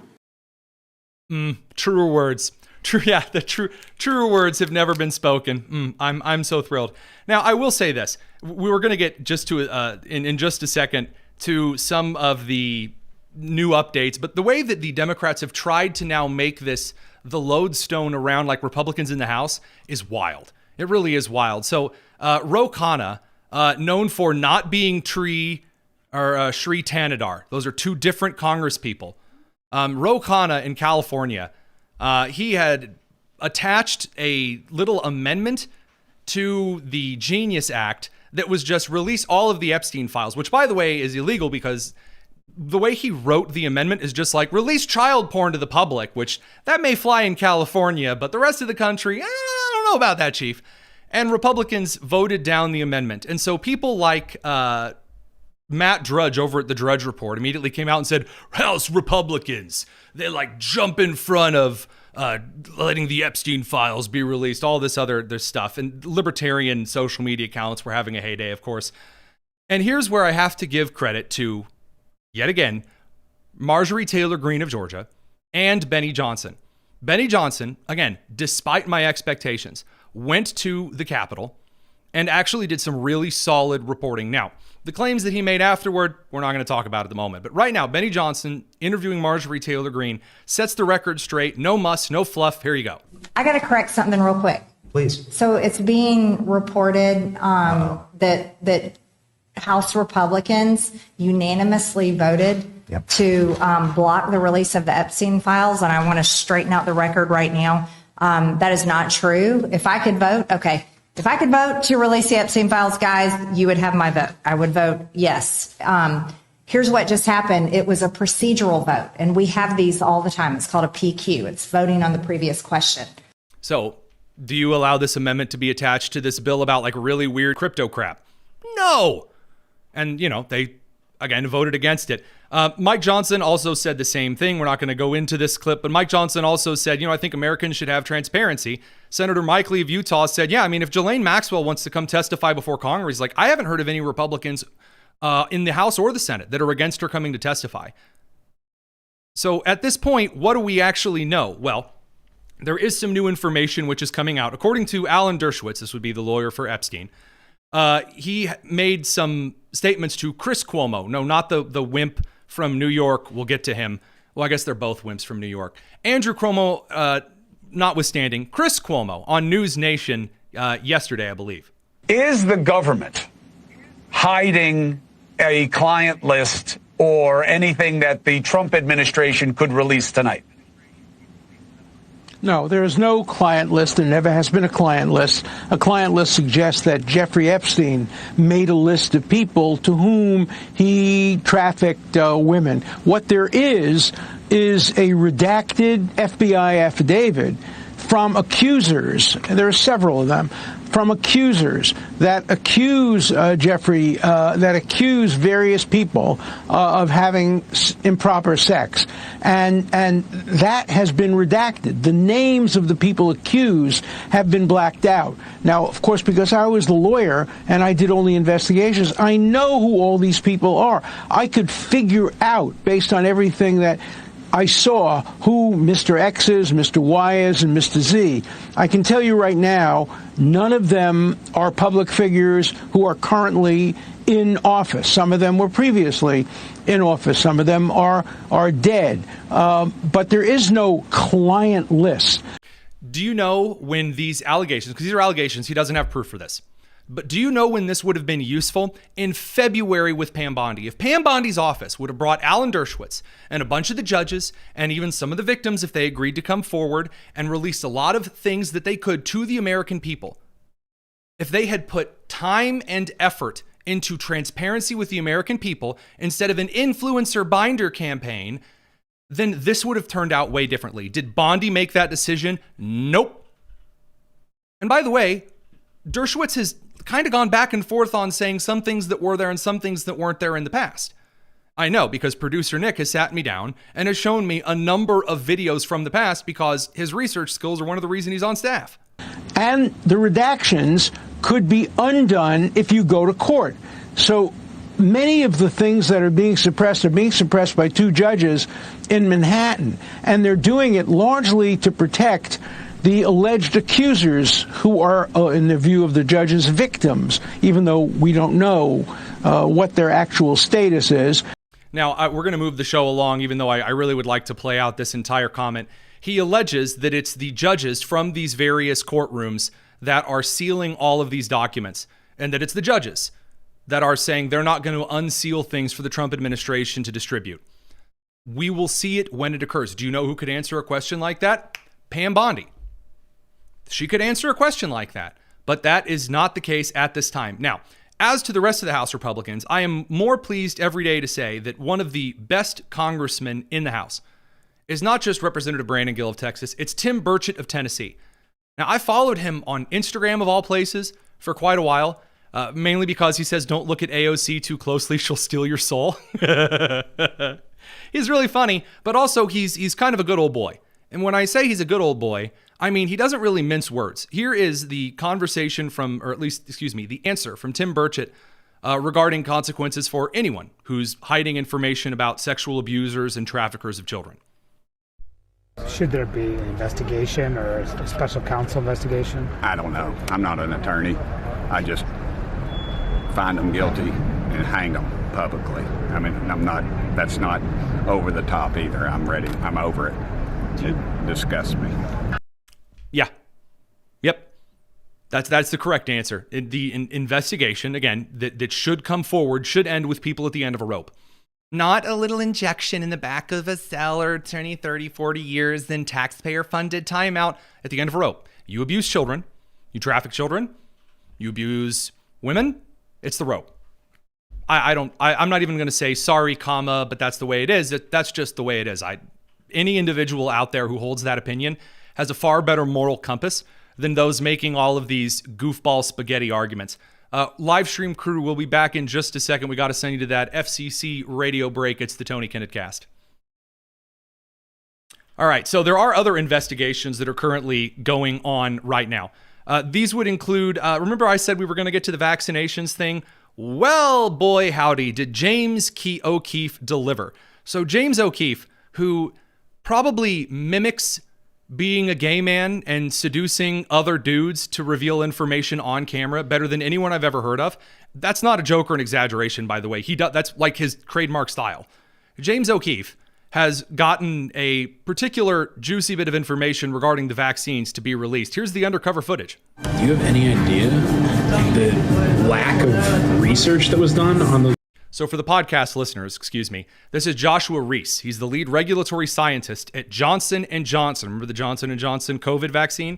Truer words. Truer words have never been spoken. I'm so thrilled. Now, I will say this. We were going to get just to in just a second to some of the new updates, but the way that the Democrats have tried to now make this the lodestone around like Republicans in the House is wild. It really is wild. So Ro Khanna, known for not being Sri Tanadar. Those are two different Congress people. Ro Khanna in California, he had attached a little amendment to the Genius Act that was just release all of the Epstein files, which by the way is illegal because the way he wrote the amendment is just like release child porn to the public, which that may fly in California, but the rest of the country, I don't know about that, Chief. And Republicans voted down the amendment. And so people like Matt Drudge over at the Drudge Report immediately came out and said, House Republicans, they like jump in front of letting the Epstein files be released, all this other stuff. And libertarian social media accounts were having a heyday, of course. And here's where I have to give credit to, yet again, Marjorie Taylor Greene of Georgia and Benny Johnson. Benny Johnson, again, despite my expectations, went to the Capitol and actually did some really solid reporting. Now, the claims that he made afterward, we're not going to talk about at the moment. But right now, Benny Johnson interviewing Marjorie Taylor Greene sets the record straight. No muss, no fluff. Here you go. I got to correct something real quick. Please. So it's being reported that House Republicans unanimously voted to block the release of the Epstein files. And I want to straighten out the record right now. That is not true. If I could vote, okay. If I could vote to release the Epstein files, guys, you would have my vote. I would vote yes. Here's what just happened. It was a procedural vote, and we have these all the time. It's called a PQ. It's voting on the previous question. So do you allow this amendment to be attached to this bill about like really weird crypto crap? No. And, you know, they, again, voted against it. Mike Johnson also said the same thing. We're not going to go into this clip, but Mike Johnson also said, you know, I think Americans should have transparency. Senator Mike Lee of Utah said, yeah, I mean, if Ghislaine Maxwell wants to come testify before Congress, like I haven't heard of any Republicans in the House or the Senate that are against her coming to testify. So at this point, what do we actually know? Well, there is some new information which is coming out. According to Alan Derswitz, this would be the lawyer for Epstein, he made some statements to Chris Cuomo. No, not the wimp from New York. We'll get to him. Well, I guess they're both wimps from New York. Andrew Cuomo, notwithstanding, Chris Cuomo on News Nation yesterday, I believe. Is the government hiding a client list or anything that the Trump administration could release tonight? No, there is no client list. There never has been a client list. A client list suggests that Jeffrey Epstein made a list of people to whom he trafficked women. What there is a redacted FBI affidavit from accusers. There are several of them. From accusers that accuse Jeffrey, that accuse various people of having improper sex, and that has been redacted. The names of the people accused have been blacked out. Now, of course, because I was the lawyer and I did all the investigations, I know who all these people are. I could figure out, based on everything that I saw, who Mr. X is, Mr. Y is, and Mr. Z. I can tell you right now, none of them are public figures who are currently in office. Some of them were previously in office. Some of them are dead. But there is no client list. Do you know when these allegations, because these are allegations, he doesn't have proof for this, but do you know when this would have been useful? In February with Pam Bondi. If Pam Bondi's office would have brought Alan Dershowitz and a bunch of the judges and even some of the victims, if they agreed to come forward, and released a lot of things that they could to the American people, if they had put time and effort into transparency with the American people instead of an influencer binder campaign, then this would have turned out way differently. Did Bondi make that decision? Nope. And by the way, Dershowitz has kind of gone back and forth on saying some things that were there and some things that weren't there in the past. I know, because producer Nick has sat me down and has shown me a number of videos from the past because his research skills are one of the reasons he's on staff. And the redactions could be undone if you go to court. So many of the things that are being suppressed by two judges in Manhattan, and they're doing it largely to protect the alleged accusers who are, in the view of the judges, victims, even though we don't know what their actual status is. Now, we're going to move the show along, even though I really would like to play out this entire comment. He alleges that it's the judges from these various courtrooms that are sealing all of these documents, and that it's the judges that are saying they're not going to unseal things for the Trump administration to distribute. We will see it when it occurs. Do you know who could answer a question like that? Pam Bondi. She could answer a question like that, but that is not the case at this time. Now, as to the rest of the House Republicans, I am more pleased every day to say that one of the best congressmen in the House is not just Representative Brandon Gill of Texas, it's Tim Burchett of Tennessee. Now, I followed him on Instagram of all places for quite a while, mainly because he says, don't look at AOC too closely, she'll steal your soul. He's really funny, but also he's kind of a good old boy. And when I say he's a good old boy, I mean, he doesn't really mince words. Here is the conversation from, or at least, the answer from Tim Burchett regarding consequences for anyone who's hiding information about sexual abusers and traffickers of children. Should there be an investigation or a special counsel investigation? I don't know. I'm not an attorney. I just find them guilty and hang them publicly. I mean, that's not over the top either. I'm ready. I'm over it. It disgusts me. Yeah. Yep. That's the correct answer. The investigation, again, that should come forward, should end with people at the end of a rope. Not a little injection in the back of a cell or 20, 30, 40 years, then taxpayer-funded timeout at the end of a rope. You abuse children. You traffic children. You abuse women. It's the rope. I'm not even going to say sorry, comma, but that's the way it is. That's just the way it is. Any individual out there who holds that opinion has a far better moral compass than those making all of these goofball spaghetti arguments. Live stream crew will be back in just a second. We got to send you to that FCC radio break. It's the Tony Kinnett Cast. All right, so there are other investigations that are currently going on right now. These would include, remember I said we were going to get to the vaccinations thing? Well, boy, howdy, did James O'Keefe deliver. So James O'Keefe, who probably mimics being a gay man and seducing other dudes to reveal information on camera better than anyone I've ever heard of. That's not a joke or an exaggeration, by the way. That's like his trademark style. James O'Keefe has gotten a particular juicy bit of information regarding the vaccines to be released. Here's the undercover footage. Do you have any idea lack of research that was done on the. So for the podcast listeners, excuse me, this is Joshua Reese. He's the lead regulatory scientist at Johnson & Johnson. Remember the Johnson & Johnson COVID vaccine?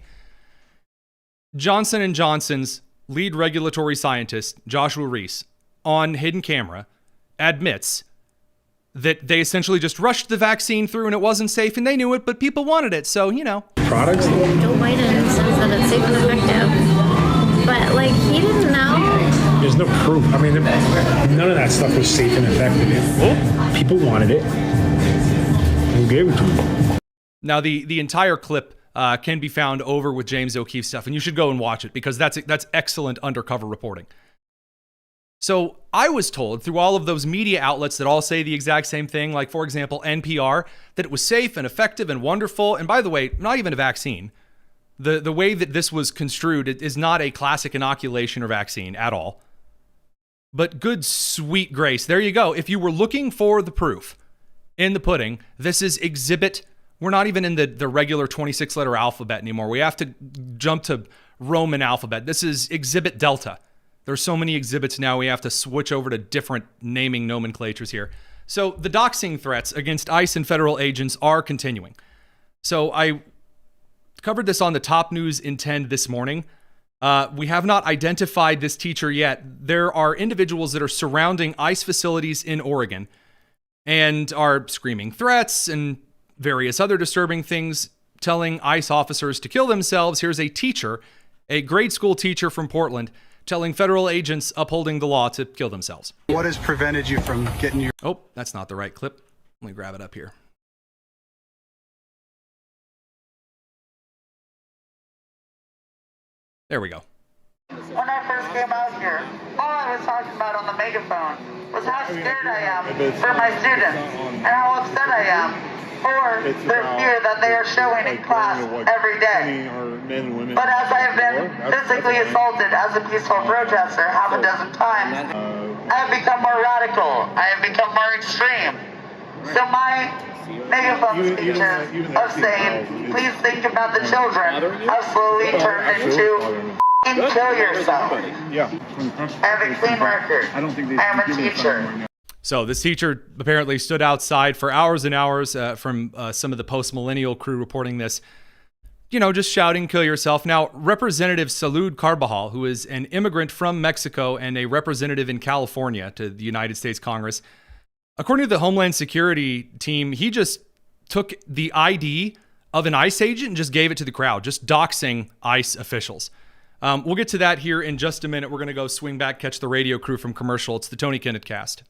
Johnson & Johnson's lead regulatory scientist, Joshua Reese, on hidden camera, admits that they essentially just rushed the vaccine through and it wasn't safe and they knew it, but people wanted it. So, you know. Products? Joe Biden says that it's safe and effective. But, like, he didn't know. There's no proof. I mean, none of that stuff was safe and effective. People wanted it. Who gave it to them? Now, the entire clip can be found over with James O'Keefe's stuff, and you should go and watch it because that's excellent undercover reporting. So I was told through all of those media outlets that all say the exact same thing, like, for example, NPR, that it was safe and effective and wonderful. And by the way, not even a vaccine. The way that this was construed is not a classic inoculation or vaccine at all. But good sweet grace, there you go. If you were looking for the proof in the pudding, this is exhibit. We're not even in the regular 26-letter alphabet anymore. We have to jump to Roman alphabet. This is exhibit Delta. There's so many exhibits now, we have to switch over to different naming nomenclatures here. So the doxing threats against ICE and federal agents are continuing. So I covered this on the Top News in 10 this morning. We have not identified this teacher yet. There are individuals that are surrounding ICE facilities in Oregon and are screaming threats and various other disturbing things, telling ICE officers to kill themselves. Here's a teacher, a grade school teacher from Portland, telling federal agents upholding the law to kill themselves. What has prevented you from getting your... Oh, that's not the right clip. Let me grab it up here. There we go. When I first came out here, all I was talking about on the megaphone was how scared I am for my students and how upset I am for the fear that they are showing in class every day. But as I have been physically assaulted as a peaceful protester half a dozen times, I have become more radical. I have become more extreme. So my megaphone speeches of saying, please think about the children, have slowly turned into kill yourself. I have a clean record. I am a teacher. So this teacher apparently stood outside for hours and hours from some of the post-millennial crew reporting this, you know, just shouting, kill yourself. Now, Representative Salud Carbajal, who is an immigrant from Mexico and a representative in California to the United States Congress, according to the Homeland Security team, he just took the ID of an ICE agent and just gave it to the crowd, just doxing ICE officials. We'll get to that here in just a minute. We're going to go swing back, catch the radio crew from commercial. It's the Tony Kinnett Cast.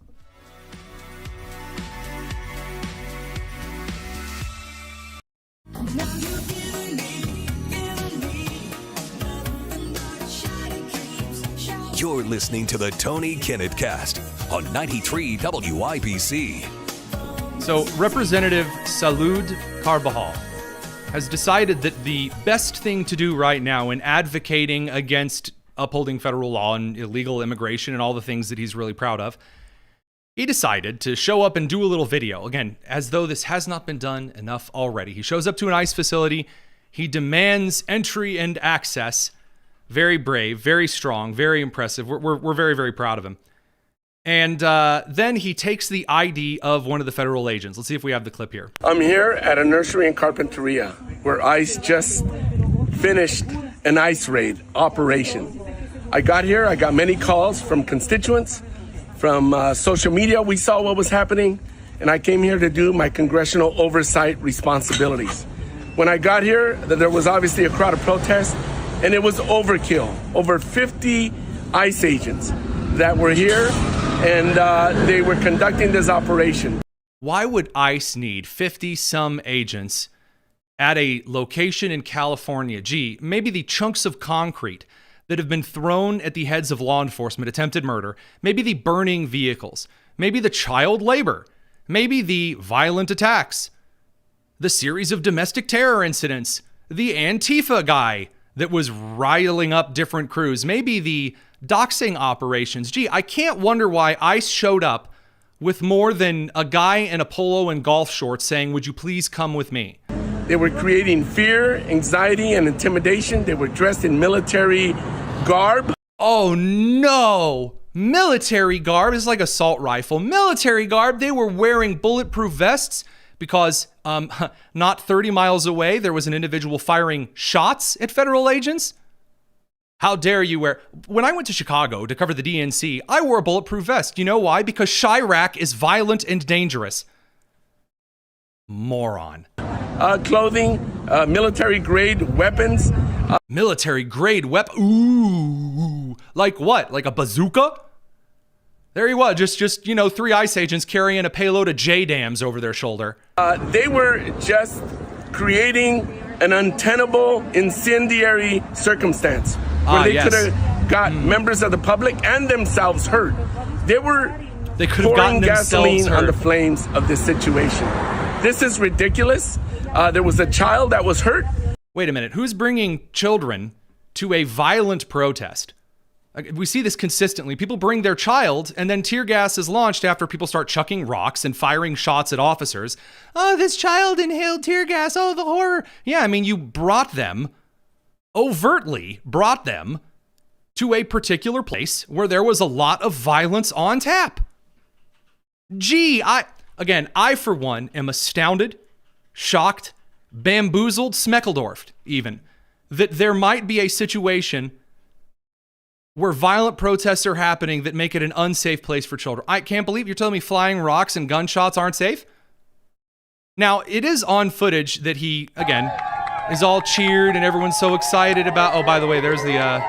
You're listening to the Tony Kinnett Cast on 93 WIBC. So Representative Salud Carbajal has decided that the best thing to do right now in advocating against upholding federal law and illegal immigration and all the things that he's really proud of, he decided to show up and do a little video. Again, as though this has not been done enough already. He shows up to an ICE facility. He demands entry and access. Very brave, very strong, very impressive. We're very, very proud of him. And then he takes the ID of one of the federal agents. Let's see if we have the clip here. I'm here at a nursery in Carpinteria where ICE just finished an ICE raid operation. I got here, I got many calls from constituents, from social media. We saw what was happening, and I came here to do my congressional oversight responsibilities. When I got here, there was obviously a crowd of protest, and it was overkill. Over 50 ICE agents that were here, and they were conducting this operation. Why would ICE need 50-some agents at a location in California? Gee, maybe the chunks of concrete that have been thrown at the heads of law enforcement, attempted murder, maybe the burning vehicles, maybe the child labor, maybe the violent attacks, the series of domestic terror incidents, the Antifa guy that was riling up different crews, maybe the doxing operations. Gee, I can't wonder why ICE showed up with more than a guy in a polo and golf shorts saying, would you please come with me? They were creating fear, anxiety, and intimidation. They were dressed in military garb. Oh no! Military garb is like assault rifle. Military garb, they were wearing bulletproof vests because not 30 miles away, there was an individual firing shots at federal agents. How dare you wear... When I went to Chicago to cover the DNC, I wore a bulletproof vest. You know why? Because Chirac is violent and dangerous. Moron. Clothing, military-grade weapons. Military-grade weapon? Ooh. Like what? Like a bazooka? There he was, just 3 ICE agents carrying a payload of J-dams over their shoulder. They were just creating an untenable, incendiary circumstance where they could have got members of the public and themselves hurt. They could have pouring gasoline on the flames of this situation. This is ridiculous. There was a child that was hurt. Wait a minute. Who's bringing children to a violent protest? We see this consistently. People bring their child, and then tear gas is launched after people start chucking rocks and firing shots at officers. Oh, this child inhaled tear gas. Oh, the horror. Yeah, I mean, you overtly brought them to a particular place where there was a lot of violence on tap. Gee, I for one am astounded, shocked, bamboozled, smeckledorfed even, that there might be a situation where violent protests are happening that make it an unsafe place for children. I can't believe you're telling me flying rocks and gunshots aren't safe. Now, it is on footage that he, again, is all cheered and everyone's so excited about... Oh, by the way, there's the...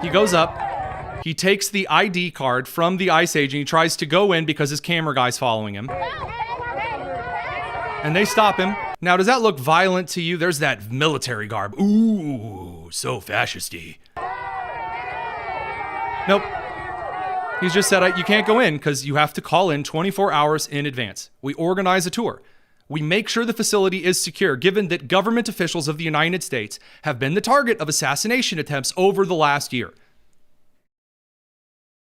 He goes up. He takes the ID card from the ICE agent. He tries to go in because his camera guy's following him. And they stop him. Now, does that look violent to you? There's that military garb. Ooh, so fascisty. Nope. He's just said, you can't go in because you have to call in 24 hours in advance. We organize a tour. We make sure the facility is secure, given that government officials of the United States have been the target of assassination attempts over the last year.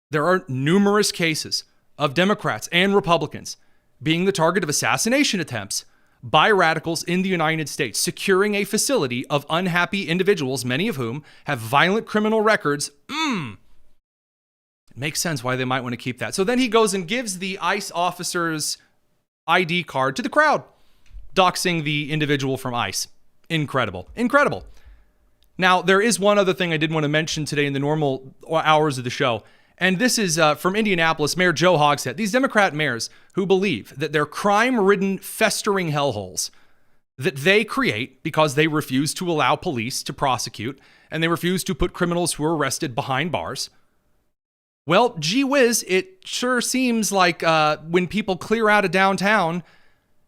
There are numerous cases of Democrats and Republicans being the target of assassination attempts by radicals in the United States, securing a facility of unhappy individuals, many of whom have violent criminal records. It makes sense why they might want to keep that. So then he goes and gives the ICE officer's ID card to the crowd, doxing the individual from ICE. Incredible. Incredible. Now, there is one other thing I did want to mention today in the normal hours of the show. And this is from Indianapolis, Mayor Joe Hogsett. These Democrat mayors who believe that they're crime-ridden, festering hellholes that they create because they refuse to allow police to prosecute and they refuse to put criminals who are arrested behind bars. Well, gee whiz, it sure seems like when people clear out of downtown,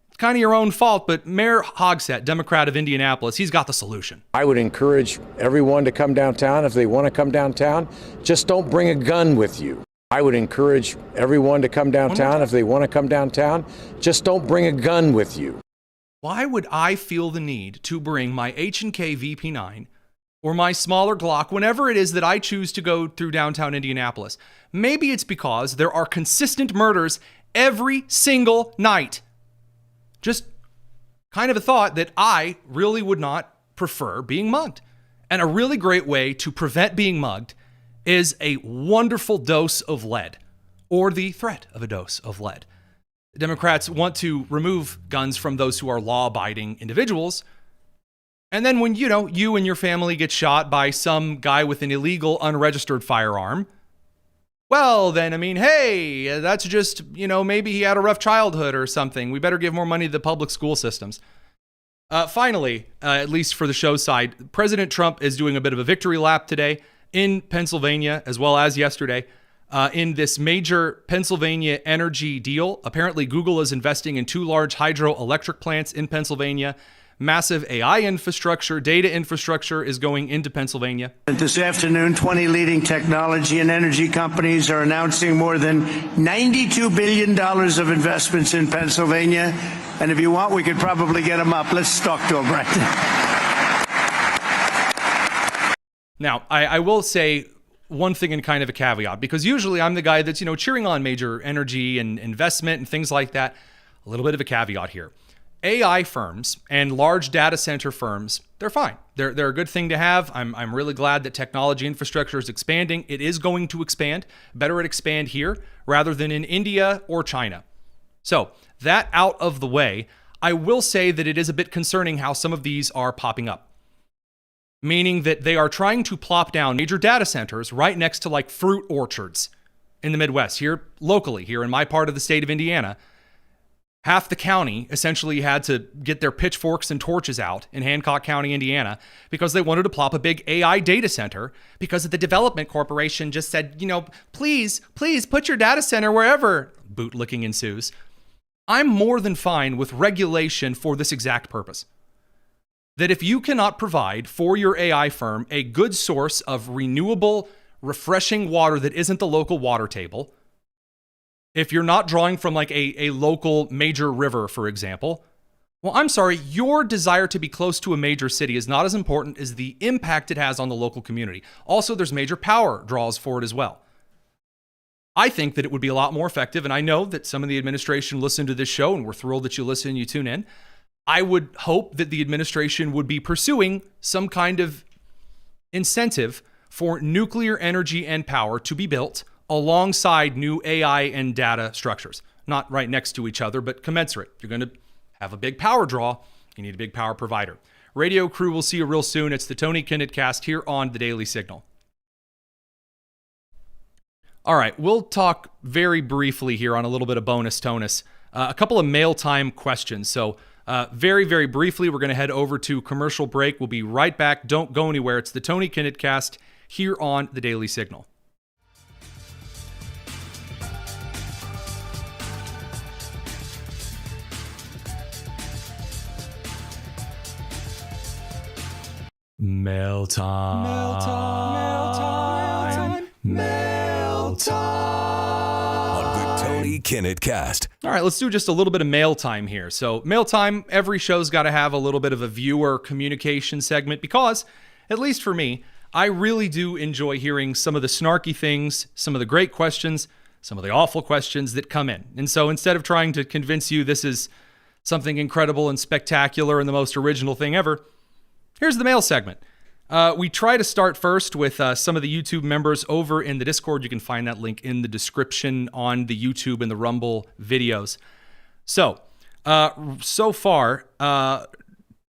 it's kind of your own fault, but Mayor Hogsett, Democrat of Indianapolis, he's got the solution. I would encourage everyone to come downtown if they want to come downtown. Just don't bring a gun with you. I would encourage everyone to come downtown if they want to come downtown. Just don't bring a gun with you. Why would I feel the need to bring my H&K VP9 or my smaller Glock whenever it is that I choose to go through downtown Indianapolis? Maybe it's because there are consistent murders every single night. Just kind of a thought that I really would not prefer being mugged. And a really great way to prevent being mugged is a wonderful dose of lead, or the threat of a dose of lead. Democrats want to remove guns from those who are law-abiding individuals. And then when, you and your family get shot by some guy with an illegal, unregistered firearm, well, then, hey, that's just, maybe he had a rough childhood or something. We better give more money to the public school systems. Finally, at least for the show side, President Trump is doing a bit of a victory lap today in Pennsylvania, as well as yesterday, in this major Pennsylvania energy deal. Apparently, Google is investing in 2 large hydroelectric plants in Pennsylvania. Massive AI infrastructure, data infrastructure is going into Pennsylvania. This afternoon, 20 leading technology and energy companies are announcing more than $92 billion of investments in Pennsylvania. And if you want, we could probably get them up. Let's talk to them right now. Now, I will say one thing in kind of a caveat, because usually I'm the guy that's, cheering on major energy and investment and things like that. A little bit of a caveat here. AI firms and large data center firms, they're fine. They're a good thing to have. I'm really glad that technology infrastructure is expanding. It is going to expand. Better it expand here rather than in India or China. So that out of the way, I will say that it is a bit concerning how some of these are popping up. Meaning that they are trying to plop down major data centers right next to like fruit orchards in the Midwest. Here locally, here in my part of the state of Indiana, half the county essentially had to get their pitchforks and torches out in Hancock County, Indiana, because they wanted to plop a big AI data center because the development corporation just said, please put your data center wherever. Bootlicking ensues. I'm more than fine with regulation for this exact purpose. That if you cannot provide for your AI firm a good source of renewable, refreshing water that isn't the local water table, if you're not drawing from like a local major river, for example, well, I'm sorry, your desire to be close to a major city is not as important as the impact it has on the local community. Also, there's major power draws for it as well. I think that it would be a lot more effective, and I know that some of the administration listen to this show, and we're thrilled that you listen, you tune in. I would hope that the administration would be pursuing some kind of incentive for nuclear energy and power to be built alongside new AI and data structures. Not right next to each other, but commensurate. You're going to have a big power draw. You need a big power provider. Radio crew, we'll see you real soon. It's the Tony Kinnett Cast here on The Daily Signal. All right, we'll talk very briefly here on a little bit of bonus tonus. A couple of mail time questions. So very, very briefly, we're going to head over to commercial break. We'll be right back. Don't go anywhere. It's the Tony Kinnett Cast here on The Daily Signal. Mail time. Mail time. Mail time. On the Tony Kinnett Cast. All right, let's do just a little bit of mail time here. So mail time, every show's got to have a little bit of a viewer communication segment because, at least for me, I really do enjoy hearing some of the snarky things, some of the great questions, some of the awful questions that come in. And so instead of trying to convince you this is something incredible and spectacular and the most original thing ever, here's the mail segment. We try to start first with some of the YouTube members over in the Discord. You can find that link in the description on the YouTube and the Rumble videos. So far,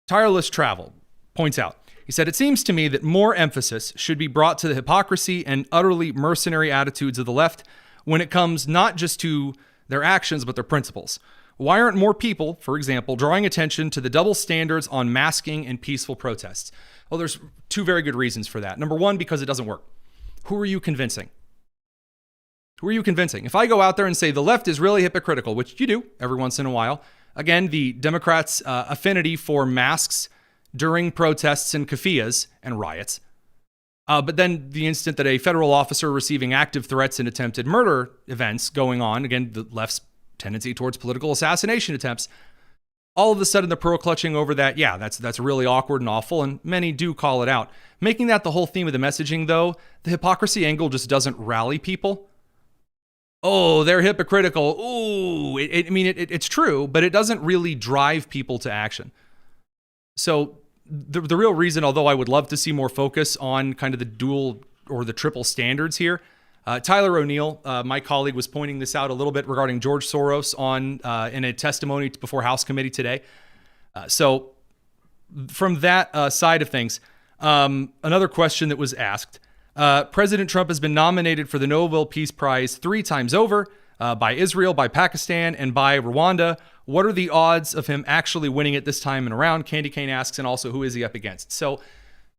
Tireless Travel points out, he said, it seems to me that more emphasis should be brought to the hypocrisy and utterly mercenary attitudes of the left when it comes not just to their actions, but their principles. Why aren't more people, for example, drawing attention to the double standards on masking and peaceful protests? Well, there's two very good reasons for that. Number one, because it doesn't work. Who are you convincing? Who are you convincing? If I go out there and say the left is really hypocritical, which you do every once in a while, again, the Democrats' affinity for masks during protests and keffiyehs and riots, but then the instant that a federal officer receiving active threats and attempted murder events going on, again, the left's tendency towards political assassination attempts, all of a sudden the pearl clutching over that, yeah, that's really awkward and awful, and many do call it out. Making that the whole theme of the messaging, though, the hypocrisy angle just doesn't rally people. Oh, they're hypocritical. Ooh, it's true, but it doesn't really drive people to action. So the real reason, although I would love to see more focus on kind of the dual or the triple standards here, Tyler O'Neill, my colleague, was pointing this out a little bit regarding George Soros in a testimony before House Committee today. So from that side of things, another question that was asked, President Trump has been nominated for the Nobel Peace Prize 3 times over by Israel, by Pakistan, and by Rwanda. What are the odds of him actually winning it this time and around? Candy Cane asks, and also who is he up against? So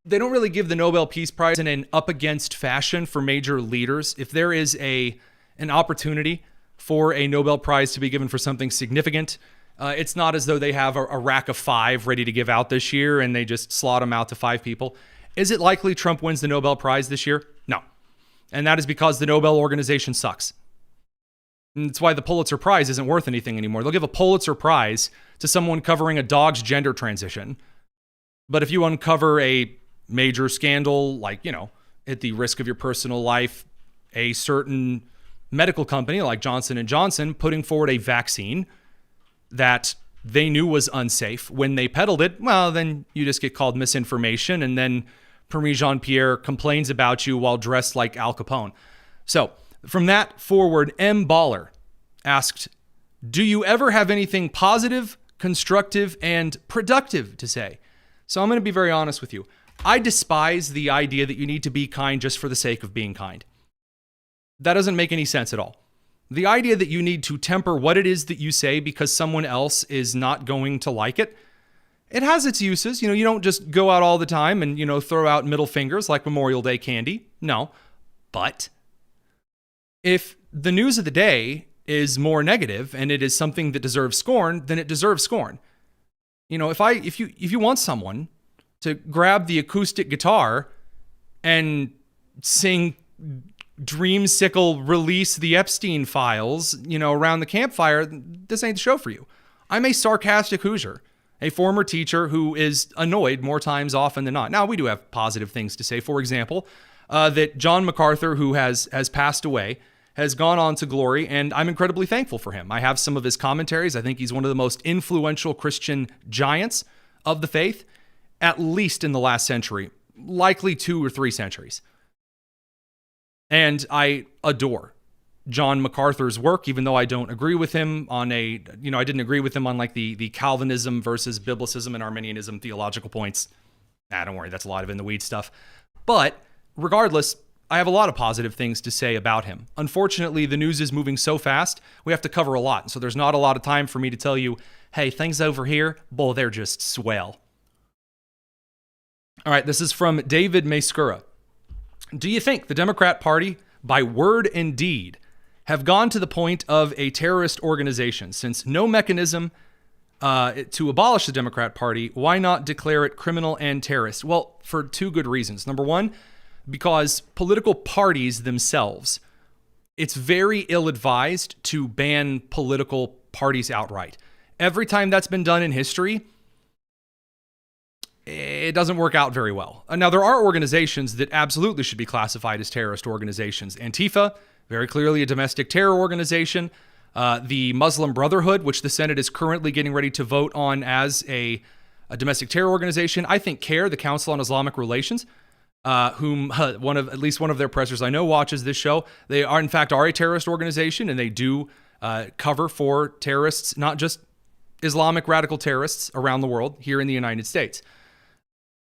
they don't really give the Nobel Peace Prize in an up-against fashion for major leaders. If there is an opportunity for a Nobel Prize to be given for something significant, it's not as though they have a rack of 5 ready to give out this year and they just slot them out to 5 people. Is it likely Trump wins the Nobel Prize this year? No. And that is because the Nobel organization sucks. And that's why the Pulitzer Prize isn't worth anything anymore. They'll give a Pulitzer Prize to someone covering a dog's gender transition. But if you uncover a major scandal, like, at the risk of your personal life, a certain medical company like Johnson & Johnson putting forward a vaccine that they knew was unsafe. When they peddled it, well, then you just get called misinformation, and then Parmi Jean-Pierre complains about you while dressed like Al Capone. So from that forward, M. Baller asked, do you ever have anything positive, constructive, and productive to say? So I'm going to be very honest with you. I despise the idea that you need to be kind just for the sake of being kind. That doesn't make any sense at all. The idea that you need to temper what it is that you say because someone else is not going to like it, it has its uses. You don't just go out all the time and, throw out middle fingers like Memorial Day candy. No. But if the news of the day is more negative and it is something that deserves scorn, then it deserves scorn. If you want someone to grab the acoustic guitar and sing Dreamsicle Release the Epstein Files, around the campfire, this ain't the show for you. I'm a sarcastic Hoosier, a former teacher who is annoyed more times often than not. Now, we do have positive things to say. For example, that John MacArthur, who has passed away, has gone on to glory, and I'm incredibly thankful for him. I have some of his commentaries. I think he's one of the most influential Christian giants of the faith, at least in the last century, likely 2 or 3 centuries. And I adore John MacArthur's work, even though I don't agree with him on I didn't agree with him on like the Calvinism versus Biblicism and Arminianism theological points. Don't worry, that's a lot of in the weeds stuff. But regardless, I have a lot of positive things to say about him. Unfortunately, the news is moving so fast, we have to cover a lot. So there's not a lot of time for me to tell you, hey, things over here, boy, they're just swell. All right, this is from David Maskura. Do you think the Democrat Party, by word and deed, have gone to the point of a terrorist organization? Since no mechanism to abolish the Democrat Party, why not declare it criminal and terrorist? Well, for 2 good reasons. Number one, because political parties themselves, it's very ill-advised to ban political parties outright. Every time that's been done in history, it doesn't work out very well. Now, there are organizations that absolutely should be classified as terrorist organizations. Antifa, very clearly a domestic terror organization. The Muslim Brotherhood, which the Senate is currently getting ready to vote on as a domestic terror organization. I think CAIR, the Council on Islamic Relations, whom at least one of their pressers I know watches this show. They are, in fact, a terrorist organization, and they do cover for terrorists, not just Islamic radical terrorists around the world, here in the United States.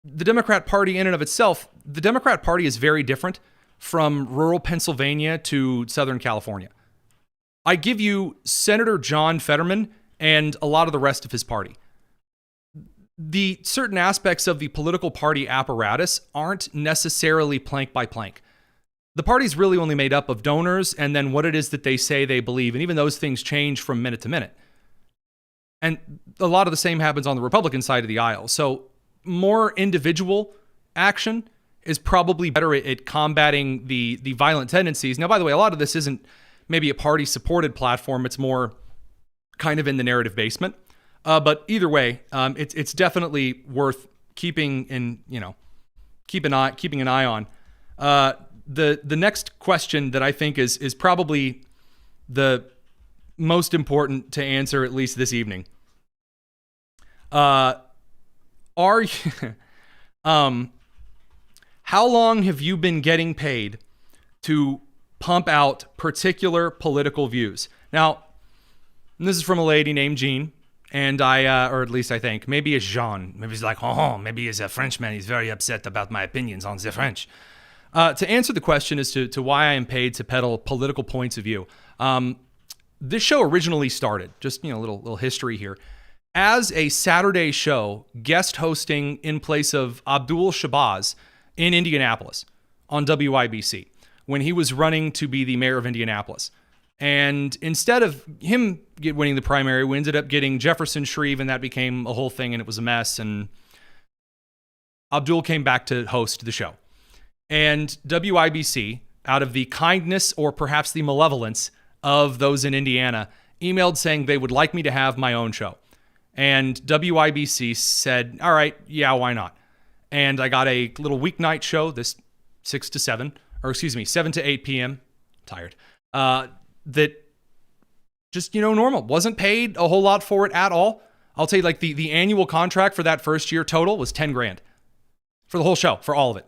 The Democrat Party in and of itself, the Democrat Party is very different from rural Pennsylvania to Southern California. I give you Senator John Fetterman and a lot of the rest of his party. The certain aspects of the political party apparatus aren't necessarily plank by plank. The party's really only made up of donors and then what it is that they say they believe, and even those things change from minute to minute. And a lot of the same happens on the Republican side of the aisle. So more individual action is probably better at combating the violent tendencies. Now, by the way, a lot of this isn't maybe a party-supported platform. It's more kind of in the narrative basement. But either way, it's definitely worth keeping an eye on. The next question that I think is probably the most important to answer, at least this evening. Are you, how long have you been getting paid to pump out particular political views? Now, this is from a lady named Jean, and or at least I think, maybe it's Jean. Maybe he's like, maybe he's a Frenchman. He's very upset about my opinions on the French. To answer the question as to why I am paid to peddle political points of view, this show originally started, just a little history here, as a Saturday show, guest hosting in place of Abdul Shabazz in Indianapolis on WIBC when he was running to be the mayor of Indianapolis. And instead of him winning the primary, we ended up getting Jefferson Shreve, and that became a whole thing, and it was a mess. And Abdul came back to host the show. And WIBC, out of the kindness or perhaps the malevolence of those in Indiana, emailed saying they would like me to have my own show. And WIBC said, all right, yeah, why not? And I got a little weeknight show, this 7 to 8 p.m. Tired. That just, normal. Wasn't paid a whole lot for it at all. I'll tell you, like the annual contract for that first year total was 10 grand for the whole show, for all of it.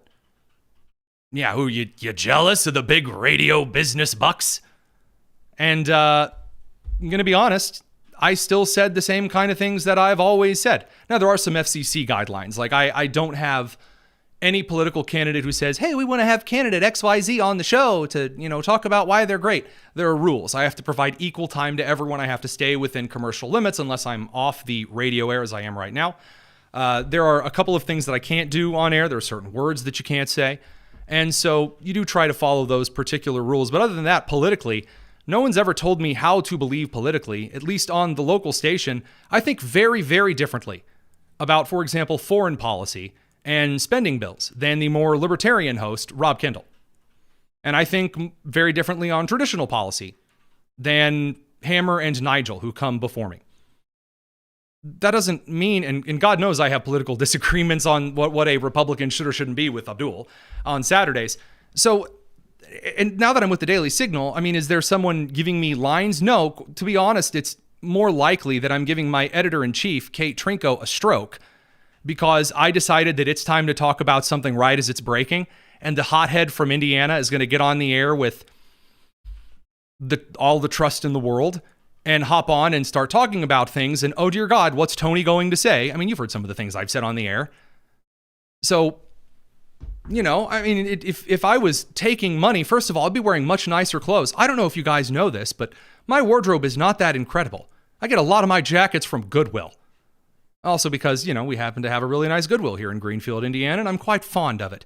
Yeah, who you jealous of the big radio business bucks? And I'm going to be honest, I still said the same kind of things that I've always said. Now, there are some FCC guidelines. Like I don't have any political candidate who says, hey, we want to have candidate XYZ on the show to, talk about why they're great. There are rules. I have to provide equal time to everyone. I have to stay within commercial limits unless I'm off the radio air as I am right now. There are a couple of things that I can't do on air. There are certain words that you can't say. And so you do try to follow those particular rules. But other than that, politically, no one's ever told me how to believe politically, at least on the local station. I think very, very differently about, for example, foreign policy and spending bills than the more libertarian host, Rob Kendall. And I think very differently on traditional policy than Hammer and Nigel, who come before me. That doesn't mean, and God knows I have political disagreements on what a Republican should or shouldn't be with Abdul on Saturdays. So, and now that I'm with the Daily Signal, I mean, is there someone giving me lines? No, to be honest, it's more likely that I'm giving my editor-in-chief, Kate Trinko, a stroke because I decided that it's time to talk about something right as it's breaking, and the hothead from Indiana is going to get on the air with all the trust in the world and hop on and start talking about things, and oh dear God, what's Tony going to say? I mean, you've heard some of the things I've said on the air. So, I mean, if I was taking money, first of all, I'd be wearing much nicer clothes. I don't know if you guys know this, but my wardrobe is not that incredible. I get a lot of my jackets from Goodwill. Also because, we happen to have a really nice Goodwill here in Greenfield, Indiana, and I'm quite fond of it.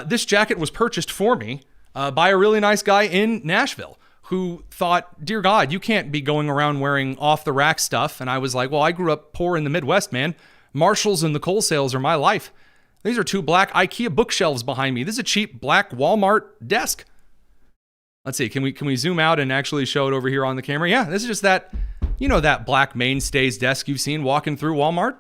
This jacket was purchased for me by a really nice guy in Nashville who thought, dear God, you can't be going around wearing off-the-rack stuff. And I was like, well, I grew up poor in the Midwest, man. Marshalls and the coal sales are my life. These are 2 black IKEA bookshelves behind me. This is a cheap black Walmart desk. Let's see, can we zoom out and actually show it over here on the camera? Yeah, this is just that, that black mainstays desk you've seen walking through Walmart.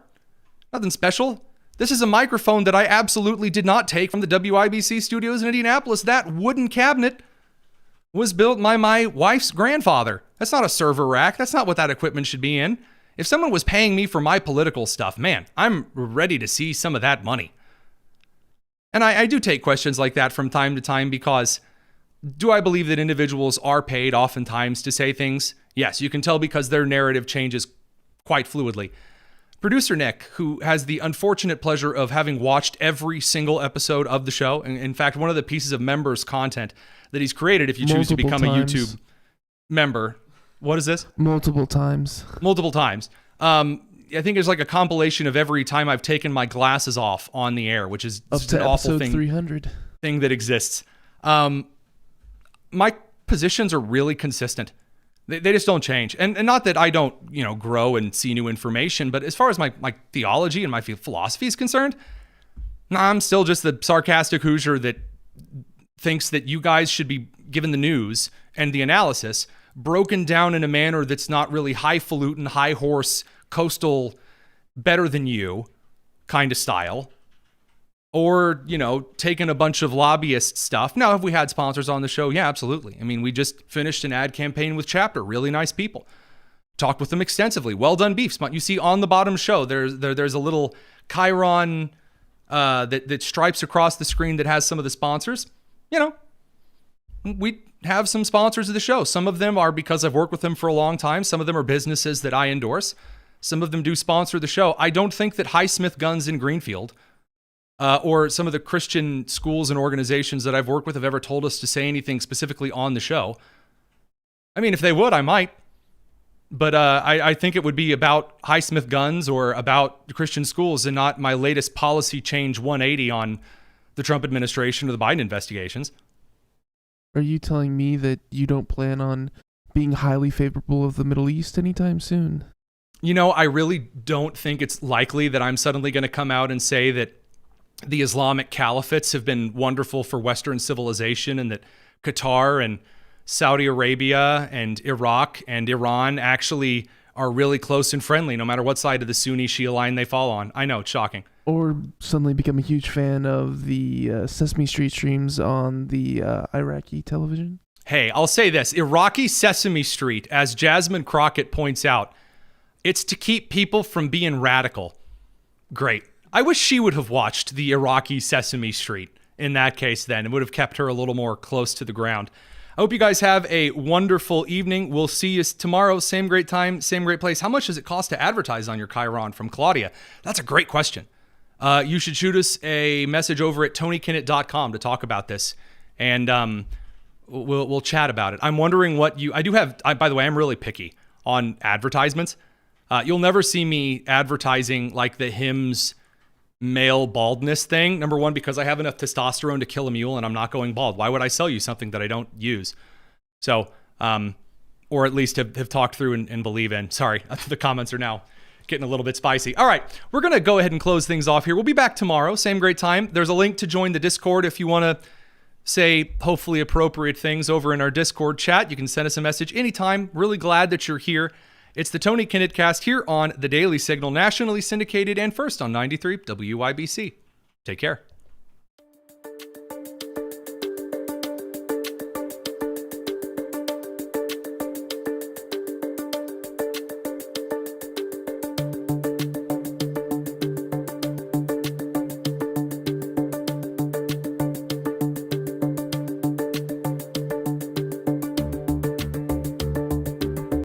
Nothing special. This is a microphone that I absolutely did not take from the WIBC studios in Indianapolis. That wooden cabinet was built by my wife's grandfather. That's not a server rack. That's not what that equipment should be in. If someone was paying me for my political stuff, man, I'm ready to see some of that money. And I do take questions like that from time to time because do I believe that individuals are paid oftentimes to say things? Yes, you can tell because their narrative changes quite fluidly. Producer Nick, who has the unfortunate pleasure of having watched every single episode of the show, and in fact, one of the pieces of members content that he's created, if you choose to become a YouTube member, what is this? Multiple times. I think it's like a compilation of every time I've taken my glasses off on the air, which is up to an awful episode 300 thing that exists. My positions are really consistent. They just don't change. And not that I don't, grow and see new information, but as far as my theology and my philosophy is concerned, I'm still just the sarcastic Hoosier that thinks that you guys should be given the news and the analysis broken down in a manner that's not really highfalutin, high horse, coastal, better than you kind of style. Or, taking a bunch of lobbyist stuff. Now, have we had sponsors on the show? Yeah, absolutely. I mean, we just finished an ad campaign with Chapter. Really nice people. Talked with them extensively. Well done beef. You see on the bottom show, there's a little chyron that stripes across the screen that has some of the sponsors. We have some sponsors of the show. Some of them are because I've worked with them for a long time. Some of them are businesses that I endorse. Some of them do sponsor the show. I don't think that Highsmith Guns in Greenfield or some of the Christian schools and organizations that I've worked with have ever told us to say anything specifically on the show. I mean, if they would, I might. But I think it would be about Highsmith Guns or about the Christian schools and not my latest policy change 180 on the Trump administration or the Biden investigations. Are you telling me that you don't plan on being highly favorable of the Middle East anytime soon? I really don't think it's likely that I'm suddenly going to come out and say that the Islamic caliphates have been wonderful for Western civilization and that Qatar and Saudi Arabia and Iraq and Iran actually are really close and friendly no matter what side of the Sunni Shia line they fall on. I know, it's shocking. Or suddenly become a huge fan of the Sesame Street streams on the Iraqi television? Hey, I'll say this. Iraqi Sesame Street, as Jasmine Crockett points out, It's to keep people from being radical. Great. I wish she would have watched the Iraqi Sesame Street in that case then. It would have kept her a little more close to the ground. I hope you guys have a wonderful evening. We'll see you tomorrow. Same great time, same great place. How much does it cost to advertise on your Chiron? From Claudia. That's a great question. You should shoot us a message over at tonykinnett.com to talk about this. And we'll chat about it. I'm wondering what by the way, I'm really picky on advertisements. You'll never see me advertising like the Hims male baldness thing. Number one, because I have enough testosterone to kill a mule and I'm not going bald. Why would I sell you something that I don't use? So, or at least have talked through and believe in. Sorry, the comments are now getting a little bit spicy. All right, we're going to go ahead and close things off here. We'll be back tomorrow, same great time. There's a link to join the Discord if you want to say hopefully appropriate things over in our Discord chat. You can send us a message anytime. Really glad that you're here. It's the Tony Kinnett Cast here on the Daily Signal, nationally syndicated and first on 93 WIBC. Take care.